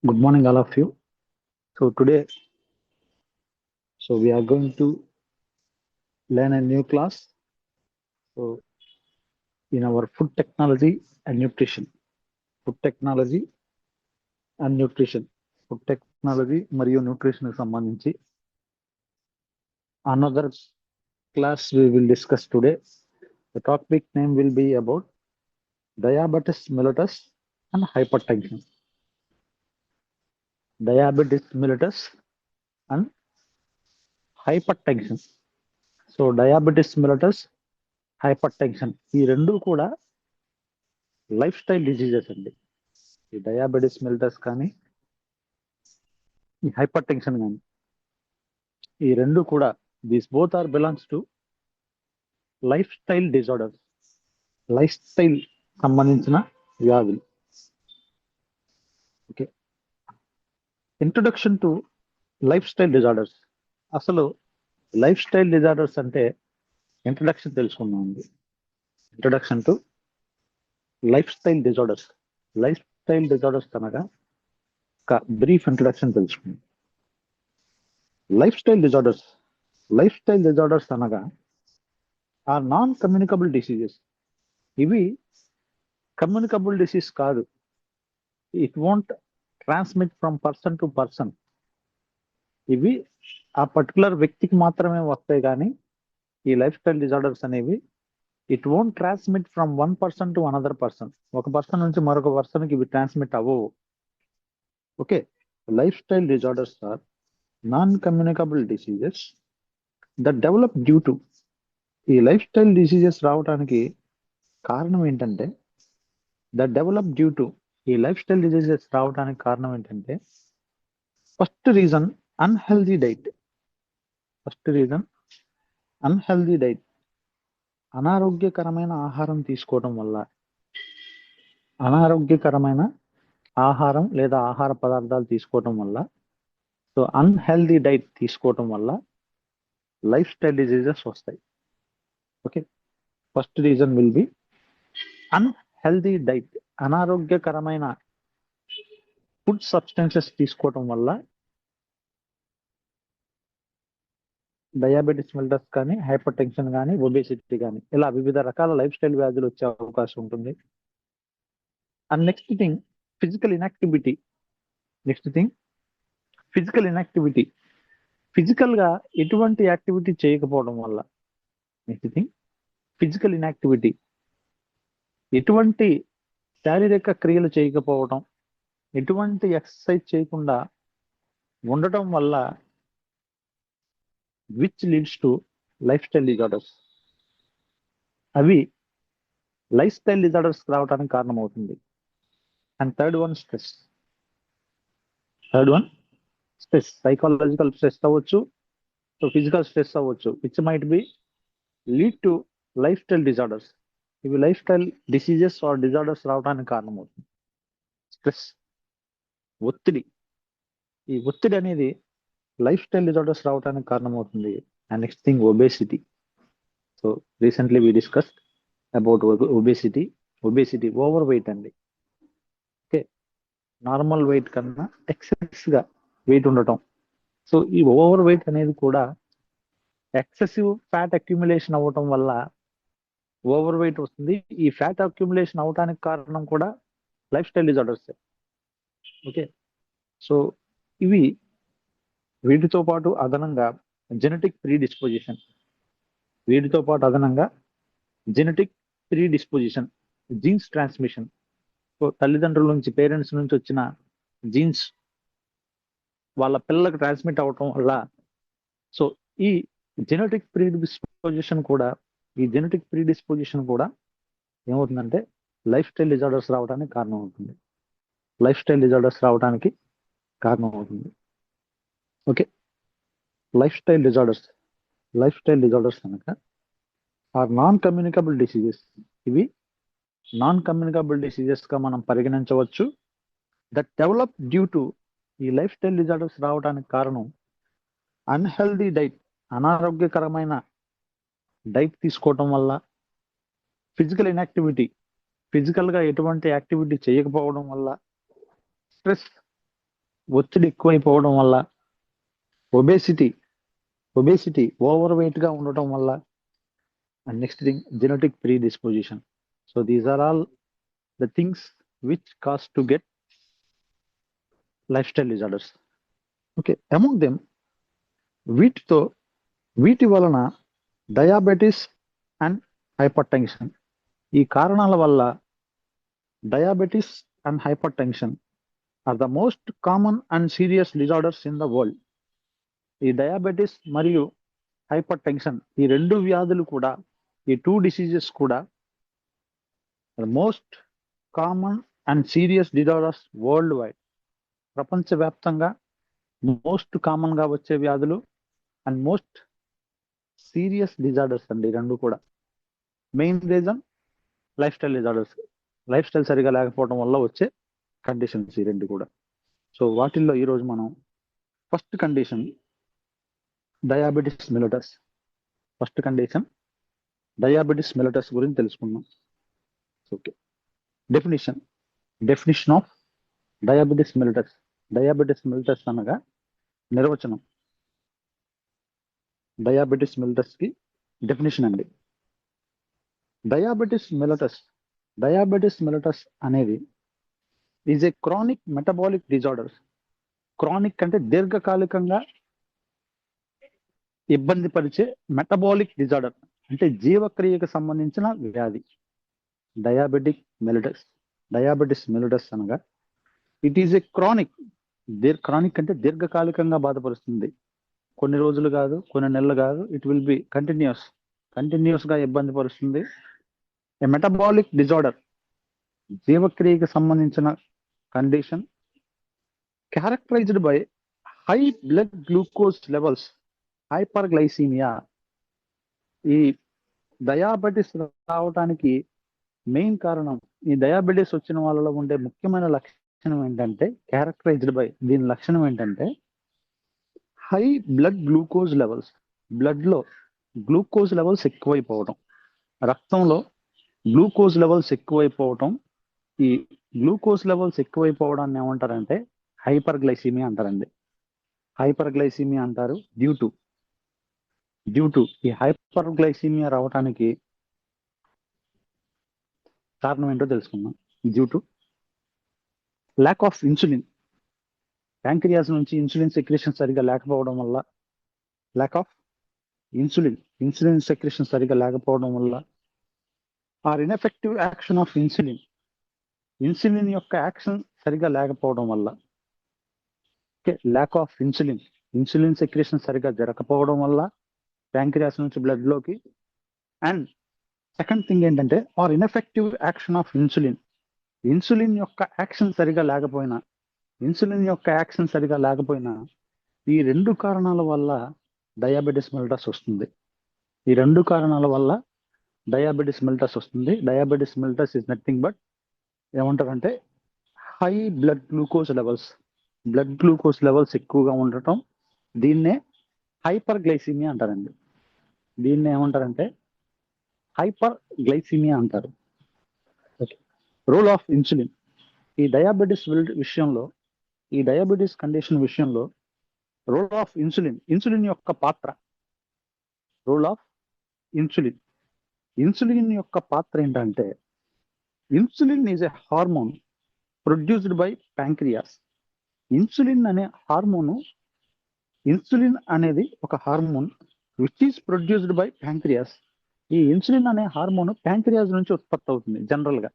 Good morning, all of you. Today, we are going to learn a new class. So, in our food technology and nutrition, food technology and nutrition, food technology మరియు nutrition కి సంబంధించి another class we will discuss today. The topic name will be about diabetes mellitus and hypertension. Diabetes mellitus and hypertension. So diabetes mellitus hyper ఈ రెండు కూడా lifestyle diseases అండి. ఈ diabetes mellitus కానీ ఈ హైపర్ టెన్షన్ కానీ ఈ రెండు కూడా these both are belongs to lifestyle disorders. Lifestyle సంబంధించిన వ్యాధులు. Okay, introduction to lifestyle disorders. అసలు లైఫ్ స్టైల్ డిజార్డర్స్ అంటే ఇంట్రొడక్షన్ తెలుసుకున్నాం అండి. Introduction to lifestyle disorders. Lifestyle disorders అనగా ఒక బ్రీఫ్ ఇంట్రొడక్షన్ తెలుసుకుందాం. లైఫ్ స్టైల్ డిజార్డర్స్ అనగా ఆర్ నాన్ కమ్యూనికబుల్ డిసీజెస్. ఇవి కమ్యూనికబుల్ డిసీజ్ కాదు. It won't transmit from person to person. ఇవి ఆ పర్టికులర్ వ్యక్తికి మాత్రమే వస్తాయి, కానీ ఈ లైఫ్ స్టైల్ డిజార్డర్స్ అనేవి it won't transmit from one person to another person. ఒక పర్సన్ నుంచి మరొక పర్సన్కి ఇవి ట్రాన్స్మిట్ అవ్వవు. Okay, lifestyle disorders are non communicable diseases that develop due to. ఈ లైఫ్ స్టైల్ డిసీజెస్ రావడానికి కారణం ఏంటంటే ఈ లైఫ్ స్టైల్ డిసీజెస్ రావడానికి కారణం ఏంటంటే ఫస్ట్ రీజన్ అన్హెల్దీ డైట్. అనారోగ్యకరమైన ఆహారం తీసుకోవడం వల్ల, అనారోగ్యకరమైన ఆహారం లేదా ఆహార పదార్థాలు తీసుకోవడం వల్ల, సో అన్హెల్దీ డైట్ తీసుకోవడం వల్ల లైఫ్ స్టైల్ డిసీజెస్ వస్తాయి. Okay, first reason will be unhealthy diet. అనారోగ్యకరమైన ఫుడ్ సబ్స్టెన్సెస్ తీసుకోవడం వల్ల డయాబెటిస్ మిలిటస్ కానీ, హైపర్ టెన్షన్ కానీ, ఒబేసిటీ కానీ, ఇలా వివిధ రకాల లైఫ్ స్టైల్ వ్యాధులు వచ్చే అవకాశం ఉంటుంది. And next thing physical inactivity. Physical గా ఎటువంటి యాక్టివిటీ చేయకపోవడం వల్ల. ఎటువంటి శారీరక క్రియలు చేయకపోవడం, ఎటువంటి ఎక్సర్సైజ్ చేయకుండా ఉండటం వల్ల which leads to lifestyle disorders. అవి లైఫ్ స్టైల్ డిజార్డర్స్ రావడానికి కారణం అవుతుంది. And third one stress. Psychological stress అవ్వచ్చు, సో ఫిజికల్ స్ట్రెస్ అవ్వచ్చు, which might be lead to lifestyle disorders. ఇవి lifestyle diseases or disorders రావడానికి కారణం అవుతుంది. స్ట్రెస్, ఒత్తిడి. ఈ ఒత్తిడి అనేది లైఫ్ స్టైల్ డిజార్డర్స్ రావడానికి కారణం అవుతుంది. And next thing obesity. So recently we discussed about obesity. Overweight అండి. ఓకే, నార్మల్ వెయిట్ కన్నా ఎక్సెస్ గా వెయిట్ ఉండటం. సో ఈ ఓవర్ వెయిట్ అనేది కూడా ఎక్సెసివ్ ఫ్యాట్ అక్యుములేషన్ అవ్వటం వల్ల ఓవర్ వెయిట్ వస్తుంది. ఈ ఫ్యాట్ అక్యుములేషన్ అవటానికి కారణం కూడా lifestyle disorders. Okay, so ఇవి వీటితో పాటు అదనంగా genetic predisposition, jeans transmission. So తల్లిదండ్రుల నుంచి, పేరెంట్స్ నుంచి వచ్చిన జీన్స్ వాళ్ళ పిల్లలకు ట్రాన్స్మిట్ అవటం వల్ల, సో ఈ జెనెటిక్ ప్రీడిస్పోజిషన్ కూడా ఏమవుతుందంటే లైఫ్ స్టైల్ డిజార్డర్స్ రావడానికి కారణం అవుతుంది. ఓకే, లైఫ్ స్టైల్ డిజార్డర్స్ కనుక ఆర్ నాన్ కమ్యూనికబుల్ డిసీజెస్. ఇవి నాన్ కమ్యూనికబుల్ డిసీజెస్ గా మనం పరిగణించవచ్చు. That develop due to. ఈ లైఫ్ స్టైల్ డిజార్డర్స్ రావడానికి కారణం అన్హెల్దీ డైట్. అనారోగ్యకరమైన డైట్ తీసుకోవటం వల్ల, ఫిజికల్ ఇన్యాక్టివిటీ, ఫిజికల్ గా ఎటువంటి యాక్టివిటీ చేయకపోవడం వల్ల, ఒత్తిడి ఎక్కువైపోవడం వల్ల, ఒబేసిటీ ఓవర్ వెయిట్ గా ఉండటం వల్ల, and next thing genetic predisposition. So these are all the things which cause to get lifestyle disorders. Okay, among them వీటి వలన డయాబెటీస్ అండ్ హైపర్ టెన్షన్, ఈ కారణాల వల్ల diabetes and hypertension are the most common and serious disorders in the world. ఈ diabetes మరియు hypertension, ఈ రెండు వ్యాధులు కూడా, ఈ టూ డిసీజెస్ కూడా most common and serious disorders worldwide. ప్రపంచవ్యాప్తంగా మోస్ట్ కామన్ గా వచ్చే వ్యాధులు అండ్ మోస్ట్ సీరియస్ డిజార్డర్స్ అండి రెండు కూడా. Main reason life style disorders, life style సరిగా లేకపోవడం వల్ల వచ్చే కండిషన్స్ ఈ రెండు కూడా. సో వాటిల్లో ఈరోజు మనం first condition diabetes mellitus. First condition diabetes mellitus గురించి తెలుసుకుందాం. Okay, definition of diabetes mellitus. Diabetes mellitus అనగా నిర్వచనం. డయాబెటిస్ మెలిటస్ కి డెఫినిషన్ అండి. డయాబెటిస్ మెలిటస్ అనేది is a chronic metabolic disorder. Chronic అంటే దీర్ఘకాలికంగా ఇబ్బంది పరిచే మెటబాలిక్ డిజార్డర్, అంటే జీవక్రియకు సంబంధించిన వ్యాధి డయాబెటిస్ మెలిటస్ అనగా ఇట్ ఈజ్ ఏ క్రానిక్ అంటే దీర్ఘకాలికంగా బాధపరుస్తుంది. కొన్ని రోజులు కాదు, కొన్ని నెలలు కాదు, ఇట్ విల్ బి కంటిన్యూస్ గా ఇబ్బంది పరుస్తుంది. ఏ మెటబాలిక్ డిజార్డర్, జీవక్రియకు సంబంధించిన condition, characterised by high blood glucose levels, hyperglycaemia. ఈ డయాబెటిస్ రావడానికి మెయిన్ కారణం, ఈ డయాబెటిస్ వచ్చిన వాళ్ళలో ఉండే ముఖ్యమైన లక్షణం ఏంటంటే, క్యారెక్టరైజ్డ్ బై, దీని లక్షణం ఏంటంటే high blood glucose levels. Blood లో గ్లూకోజ్ లెవెల్స్ ఎక్కువైపోవడం, రక్తంలో గ్లూకోజ్ లెవెల్స్ ఎక్కువైపోవడం. ఈ గ్లూకోజ్ లెవెల్స్ ఎక్కువైపోవడాన్ని ఏమంటారంటే హైపర్గ్లైసీమియా అంటారండి. హైపర్గ్లైసీమియా అంటారు. డ్యూ టు ఈ హైపర్గ్లైసీమియా రావడానికి కారణం ఏంటో తెలుసుకుందాం. Due to lakh of insulin. Pancreas నుంచి ఇన్సులిన్ సెక్రేషన్ సరిగా లేకపోవడం వల్ల, ల్యాక్ ఆఫ్ ఇన్సులిన్ సెక్రేషన్ సరిగా లేకపోవడం వల్ల, or ineffective action of insulin యొక్క యాక్షన్ సరిగా లేకపోవడం వల్ల. Okay, lack of insulin secretion సరిగా జరగకపోవడం వల్ల ప్యాంక్రియాస్ నుంచి బ్లడ్ లోకి. అండ్ సెకండ్ థింగ్ ఏంటంటే or ineffective action of insulin యొక్క యాక్షన్ సరిగా లేకపోయినా ఈ రెండు కారణాల వల్ల డయాబెటిస్ మెలిటస్ వస్తుంది. Diabetes mellitus is nothing but ఏమంటారంటే హై బ్లడ్ గ్లూకోజ్ లెవెల్స్ ఎక్కువగా ఉండటం. దీన్నే హైపర్గ్లైసీమియా అంటారండి. దీన్ని ఏమంటారంటే హైపర్ గ్లైసీమియా అంటారు. Role of insulin. ఈ డయాబెటిస్ కండిషన్ విషయంలో రోల్ ఆఫ్ ఇన్సులిన్ యొక్క పాత్ర. ఇన్సులిన్ యొక్క పాత్ర ఏంటంటే, insulin is a hormone produced by pancreas. Insulin అనేది ఒక hormone which is produced by pancreas. ఈ ఇన్సులిన్ అనే హార్మోన్ ప్యాంక్రియాస్ నుంచి ఉత్పత్తి అవుతుంది. జనరల్ గా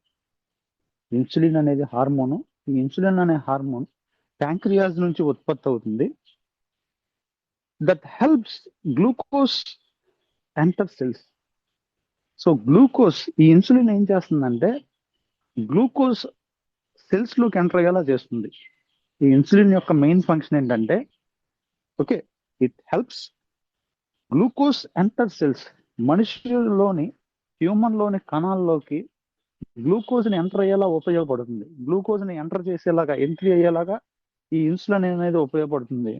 ఇన్సులిన్ అనే హార్మోన్ ప్యాంక్రియాస్ నుంచి ఉత్పత్తి అవుతుంది. That helps glucose enter cells. So glucose, ఈ ఇన్సులిన్ ఏం చేస్తుందంటే గ్లూకోజ్ సెల్స్ లోకి ఎంటర్ అయ్యేలా చేస్తుంది. ఈ ఇన్సులిన్ యొక్క మెయిన్ ఫంక్షన్ ఏంటంటే, okay, it helps glucose enter cells. Human లోని కణాల్లోకి గ్లూకోజ్ ని ఎంటర్ అయ్యేలా ఉపయోగపడుతుంది. గ్లూకోజ్ ని ఎంట్రీ అయ్యేలాగా ఈ ఇన్సులిన్ అనేది ఉపయోగపడుతుంది.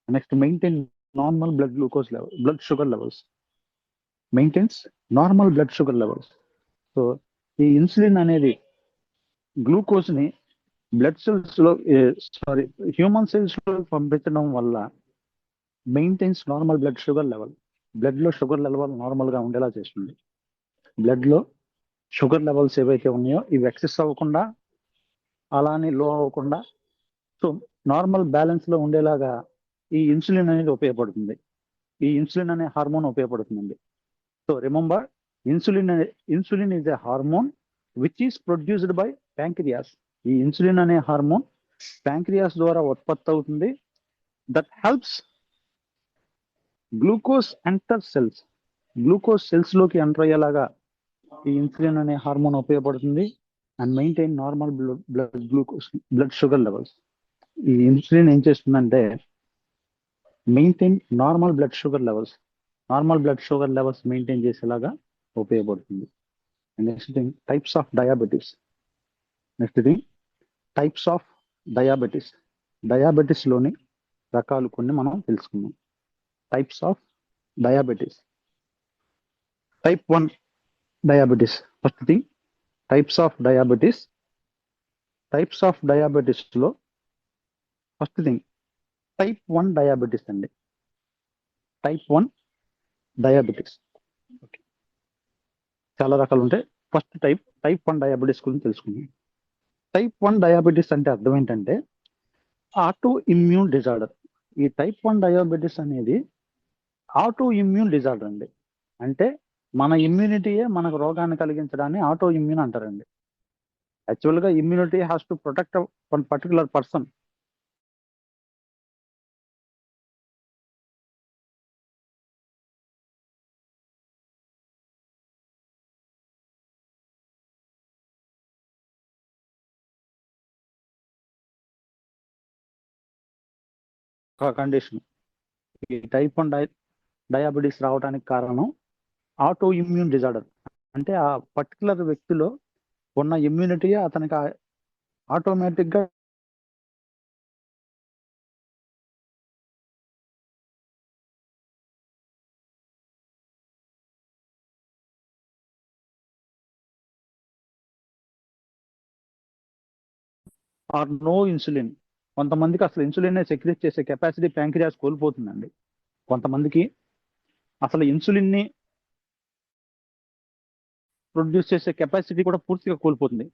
Next maintain normal blood sugar levels. So ఈ ఇన్సులిన్ అనేది గ్లూకోజ్ ని బ్లడ్ సెల్స్ లో హ్యూమన్ సెల్స్ లో పంపించడం వల్ల maintains normal blood sugar level. Blood లో షుగర్ లెవెల్ నార్మల్ గా ఉండేలా చేస్తుంది. బ్లడ్ లో షుగర్ లెవెల్స్ ఏవైతే ఉన్నాయో ఇవి ఎక్సెస్ అవ్వకుండా, అలానే లో అవ్వకుండా, సో నార్మల్ బ్యాలెన్స్ లో ఉండేలాగా ఈ ఇన్సులిన్ అనేది ఉపయోగపడుతుంది. ఈ ఇన్సులిన్ అనే హార్మోన్ ఉపయోగపడుతుందండి. So remember, insulin is a hormone which is produced by pancreas. ఈ ఇన్సులిన్ అనే హార్మోన్ ప్యాంక్రియాస్ ద్వారా ఉత్పత్తి అవుతుంది. That helps glucose enter cells. Glucose cells లోకి ఎంటర్ అయ్యేలాగా ఈ ఇన్సులిన్ అనే హార్మోన్ ఉపయోగపడుతుంది and maintain normal blood sugar levels. ఈ ఇన్సులిన్ ఏం చేస్తుందంటే maintain normal blood sugar levels maintain చేసేలాగా ఉపయోగపడుతుంది. Next thing, types of diabetes. Diabetes లోని రకాలు కొన్ని మనం తెలుసుకుందాం. Types of diabetes. Type 1 diabetes. First thing, types of diabetes లో ఫస్ట్ థింగ్ టైప్ 1 డయాబెటీస్ అండి. టైప్ 1 డయాబెటీస్ చాలా రకాలు ఉంటాయి. ఫస్ట్ టైప్ 1 డయాబెటీస్ గురించి తెలుసుకుందాం. టైప్ 1 డయాబెటీస్ అంటే అర్థం ఏంటంటే ఆటో ఇమ్యూన్ డిజార్డర్. ఈ టైప్ 1 డయాబెటీస్ అనేది ఆటో ఇమ్యూన్ డిజార్డర్ అండి. అంటే మన ఇమ్యూనిటీయే మనకు రోగాన్ని కలిగించడాన్ని ఆటో ఇమ్యూన్ అంటారండి. యాక్చువల్గా immunity has to protect one particular person. Condition. ఈ టైప్ 1 డయాబెటీస్ రావడానికి కారణం ఆటో ఇమ్యూన్ డిజార్డర్. అంటే ఆ పర్టికులర్ వ్యక్తిలో ఉన్న ఇమ్యూనిటీ అతనికి ఆటోమేటిక్ గా ఆర్ నో ఇన్సులిన్. కొంతమందికి అసలు ఇన్సులిన్ సెక్రెట్ చేసే కెపాసిటీ ప్యాంక్రియాస్ కోల్పోతుందండి. కొంతమందికి అసలు ఇన్సులిన్ ని ప్రొడ్యూస్ చేసే కెపాసిటీ కూడా పూర్తిగా కోల్పోతుంది.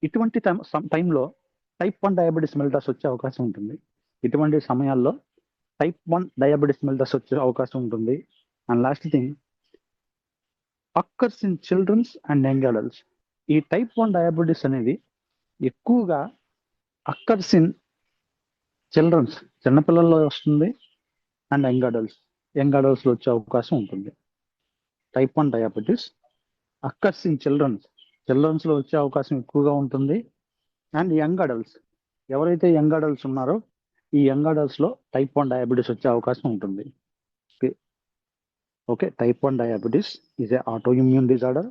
ఇటువంటి టైంలో టైప్ 1 డయాబెటీస్ మెల్టస్ వచ్చే అవకాశం ఉంటుంది. ఇటువంటి సమయాల్లో టైప్ 1 డయాబెటీస్ మెల్టస్ వచ్చే అవకాశం ఉంటుంది. And last thing, occurs in childrens and young adults. ఈ టైప్ 1 డయాబెటీస్ అనేది ఎక్కువగా అక్కర్స్ ఇన్ చిల్డ్రన్స్, చిన్నపిల్లల్లో వస్తుంది, అండ్ యంగ్ అడల్ట్స్ లో వచ్చే అవకాశం ఉంటుంది. Type 1 diabetes occurs in childrens లో వచ్చే అవకాశం ఎక్కువగా ఉంటుంది. అండ్ యంగ్ అడల్ట్స్, ఎవరైతే యంగ్ అడల్ట్స్ ఉన్నారో ఈ యంగ్ అడల్ట్స్ లో టైప్ 1 డయాబెటీస్ వచ్చే అవకాశం ఉంటుంది. Okay, type 1 diabetes is a autoimmune disorder.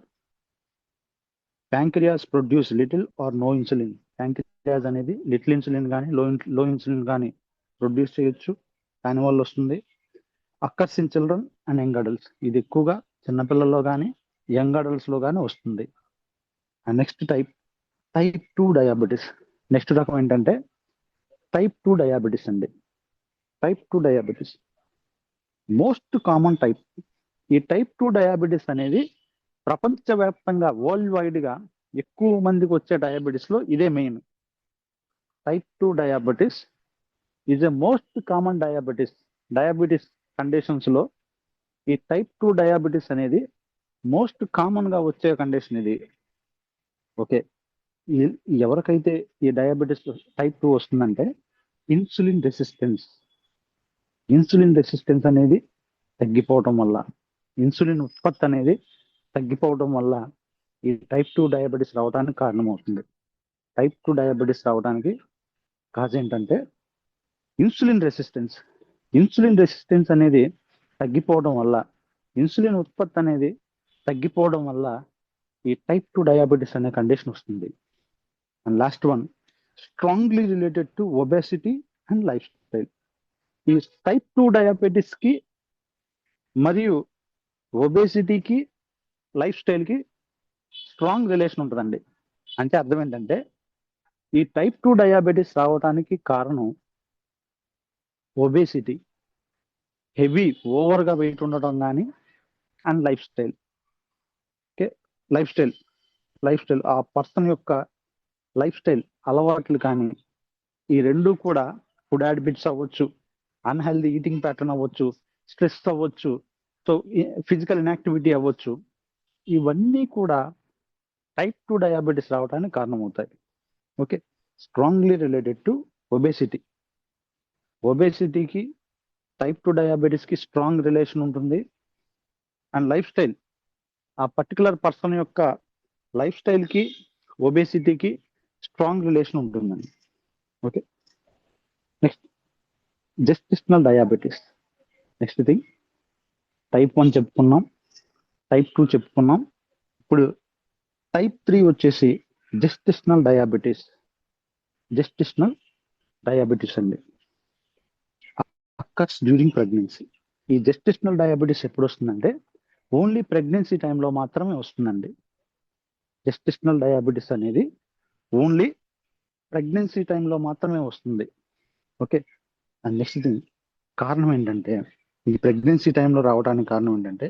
Pancreas produce little or no insulin. Pancreas అనేది లిటిల్ ఇన్సులిన్ కానీ లో ఇన్సులిన్ కానీ ప్రొడ్యూస్ చేయొచ్చు, దానివల్ల వస్తుంది. Occurs in children and young adults, ఇది ఎక్కువగా చిన్నపిల్లల్లో కానీ యంగ్ అడల్ట్స్ లో కానీ వస్తుంది. And next type 2 diabetes. Next రకం ఏంటంటే టైప్ 2 డయాబెటీస్ అండి. Type 2 diabetes most common type. ఈ టైప్ 2 డయాబెటీస్ అనేది ప్రపంచవ్యాప్తంగా వరల్డ్ వైడ్ గా ఎక్కువ మందికి వచ్చే డయాబెటీస్ లో ఇదే main. Type 2 diabetes is a most common diabetes conditions లో ఈ టైప్ 2 డయాబెటీస్ అనేది మోస్ట్ కామన్ గా వచ్చే కండిషన్ ఇది. ఓకే, ఎవరికైతే ఈ డయాబెటీస్ టైప్ 2 వస్తుందంటే ఇన్సులిన్ రెసిస్టెన్స్ అనేది తగ్గిపోవటం వల్ల, ఇన్సులిన్ ఉత్పత్తి అనేది తగ్గిపోవడం వల్ల ఈ టైప్ 2 డయాబెటీస్ రావడానికి కారణమవుతుంది. టైప్ 2 డయాబెటీస్ రావడానికి కాజ్ ఏంటంటే ఇన్సులిన్ రెసిస్టెన్స్ అనేది తగ్గిపోవడం వల్ల, ఇన్సులిన్ ఉత్పత్తి అనేది తగ్గిపోవడం వల్ల ఈ టైప్ 2 డయాబెటీస్ అనే కండిషన్ వస్తుంది. And last one, strongly related to obesity and lifestyle. ఈ టైప్ 2 డయాబెటీస్ కి మరియు ఒబేసిటీకి లైఫ్ స్టైల్ కి స్ట్రాంగ్ రిలేషన్ ఉంటుందండి. అంటే అర్థం ఏంటంటే ఈ టైప్ 2 డయాబెటీస్ రావడానికి కారణం ఒబేసిటీ, హెవీ ఓవర్గా వెయిట్ ఉండటం కానీ, and lifestyle. Okay, lifestyle ఆ పర్సన్ యొక్క లైఫ్ స్టైల్ అలవాట్లు కానీ, ఈ రెండు కూడా ఫుడ్ హ్యాబిట్స్ అవ్వచ్చు, అన్హెల్దీ ఈటింగ్ ప్యాటర్న్ అవ్వచ్చు, స్ట్రెస్ అవ్వచ్చు, సో ఫిజికల్ ఇన్యాక్టివిటీ అవ్వచ్చు, ఇవన్నీ కూడా టైప్ 2 డయాబెటీస్ రావడానికి కారణమవుతాయి. Okay, strongly related to obesity. ఒబేసిటీకి టైప్ 2 డయాబెటీస్కి స్ట్రాంగ్ రిలేషన్ ఉంటుంది. అండ్ లైఫ్ స్టైల్, ఆ పర్టికులర్ పర్సన్ యొక్క లైఫ్ స్టైల్కి ఒబేసిటీకి స్ట్రాంగ్ రిలేషన్ ఉంటుందండి. Okay, next gestational diabetes. Next thing, type 1 చెప్పుకున్నాం, టైప్ 2 చెప్పుకున్నాం, ఇప్పుడు టైప్ 3 వచ్చేసి జెస్టిషనల్ డయాబెటీస్. జెస్టిషనల్ డయాబెటీస్ అండి అక్కర్స్ డ్యూరింగ్ ప్రెగ్నెన్సీ. ఈ జెస్టిషనల్ డయాబెటీస్ ఎప్పుడు వస్తుందంటే ఓన్లీ ప్రెగ్నెన్సీ టైంలో మాత్రమే వస్తుందండి. జెస్టిషనల్ డయాబెటీస్ అనేది ఓన్లీ ప్రెగ్నెన్సీ టైంలో మాత్రమే వస్తుంది. ఓకే, అండ్ నెక్స్ట్ థింగ్, కారణం ఏంటంటే ఈ ప్రెగ్నెన్సీ టైంలో రావడానికి కారణం ఏంటంటే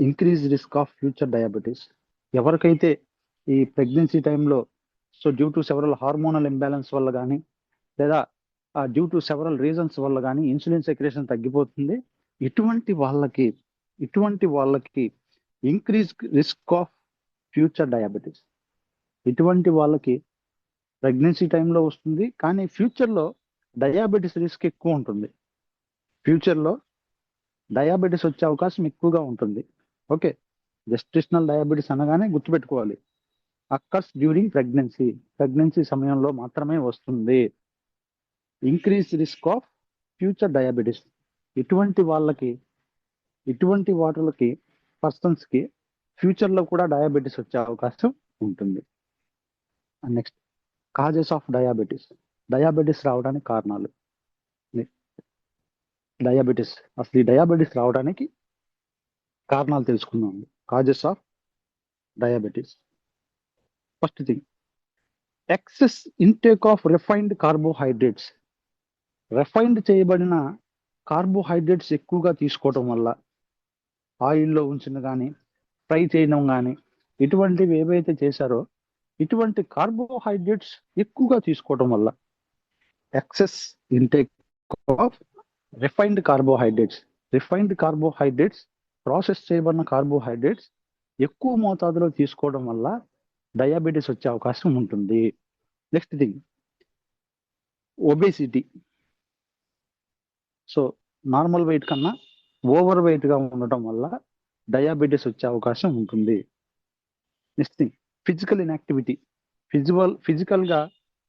increase risk of future diabetes. ఎవరికైతే ఈ ప్రెగ్నెన్సీ టైంలో so due to several hormonal imbalance వల్ల కానీ, లేదా డ్యూ టు సెవరల్ రీజన్స్ వల్ల కానీ ఇన్సులిన్ సెక్రేషన్ తగ్గిపోతుంది, ఇటువంటి వాళ్ళకి increase risk of future diabetes. ఇటువంటి వాళ్ళకి ప్రెగ్నెన్సీ టైంలో వస్తుంది, కానీ ఫ్యూచర్లో డయాబెటీస్ రిస్క్ ఎక్కువ ఉంటుంది. ఫ్యూచర్లో డయాబెటీస్ వచ్చే అవకాశం ఎక్కువగా ఉంటుంది. ఓకే, జెస్టిషనల్ డయాబెటీస్ అనగానే గుర్తుపెట్టుకోవాలి, అక్కర్స్ డ్యూరింగ్ ప్రెగ్నెన్సీ సమయంలో మాత్రమే వస్తుంది. Increase risk of future diabetes, ఇటువంటి వాటికి పర్సన్స్కి ఫ్యూచర్లో కూడా డయాబెటీస్ వచ్చే అవకాశం ఉంటుంది. నెక్స్ట్, కాజెస్ ఆఫ్ డయాబెటీస్ రావడానికి కారణాలు. అసలు ఈ డయాబెటీస్ రావడానికి కారణాలు తెలుసుకుందాం. Causes of diabetes. First thing, excess intake of refined carbohydrates. Refined చేయబడిన కార్బోహైడ్రేట్స్ ఎక్కువగా తీసుకోవటం వల్ల, ఆయిల్లో ఉంచిన కానీ, ఫ్రై చేయడం కానీ, ఇటువంటివి ఏవైతే చేశారో ఇటువంటి కార్బోహైడ్రేట్స్ ఎక్కువగా తీసుకోవటం వల్ల, excess intake of refined carbohydrates, process చేయబడిన కార్బోహైడ్రేట్స్ ఎక్కువ మోతాదులో తీసుకోవడం వల్ల డయాబెటీస్ వచ్చే అవకాశం ఉంటుంది. Next thing, obesity. So normal weight కన్నా ఓవర్ వెయిట్గా ఉండటం వల్ల డయాబెటీస్ వచ్చే అవకాశం ఉంటుంది. Next thing, physical inactivity. ఫిజికల్గా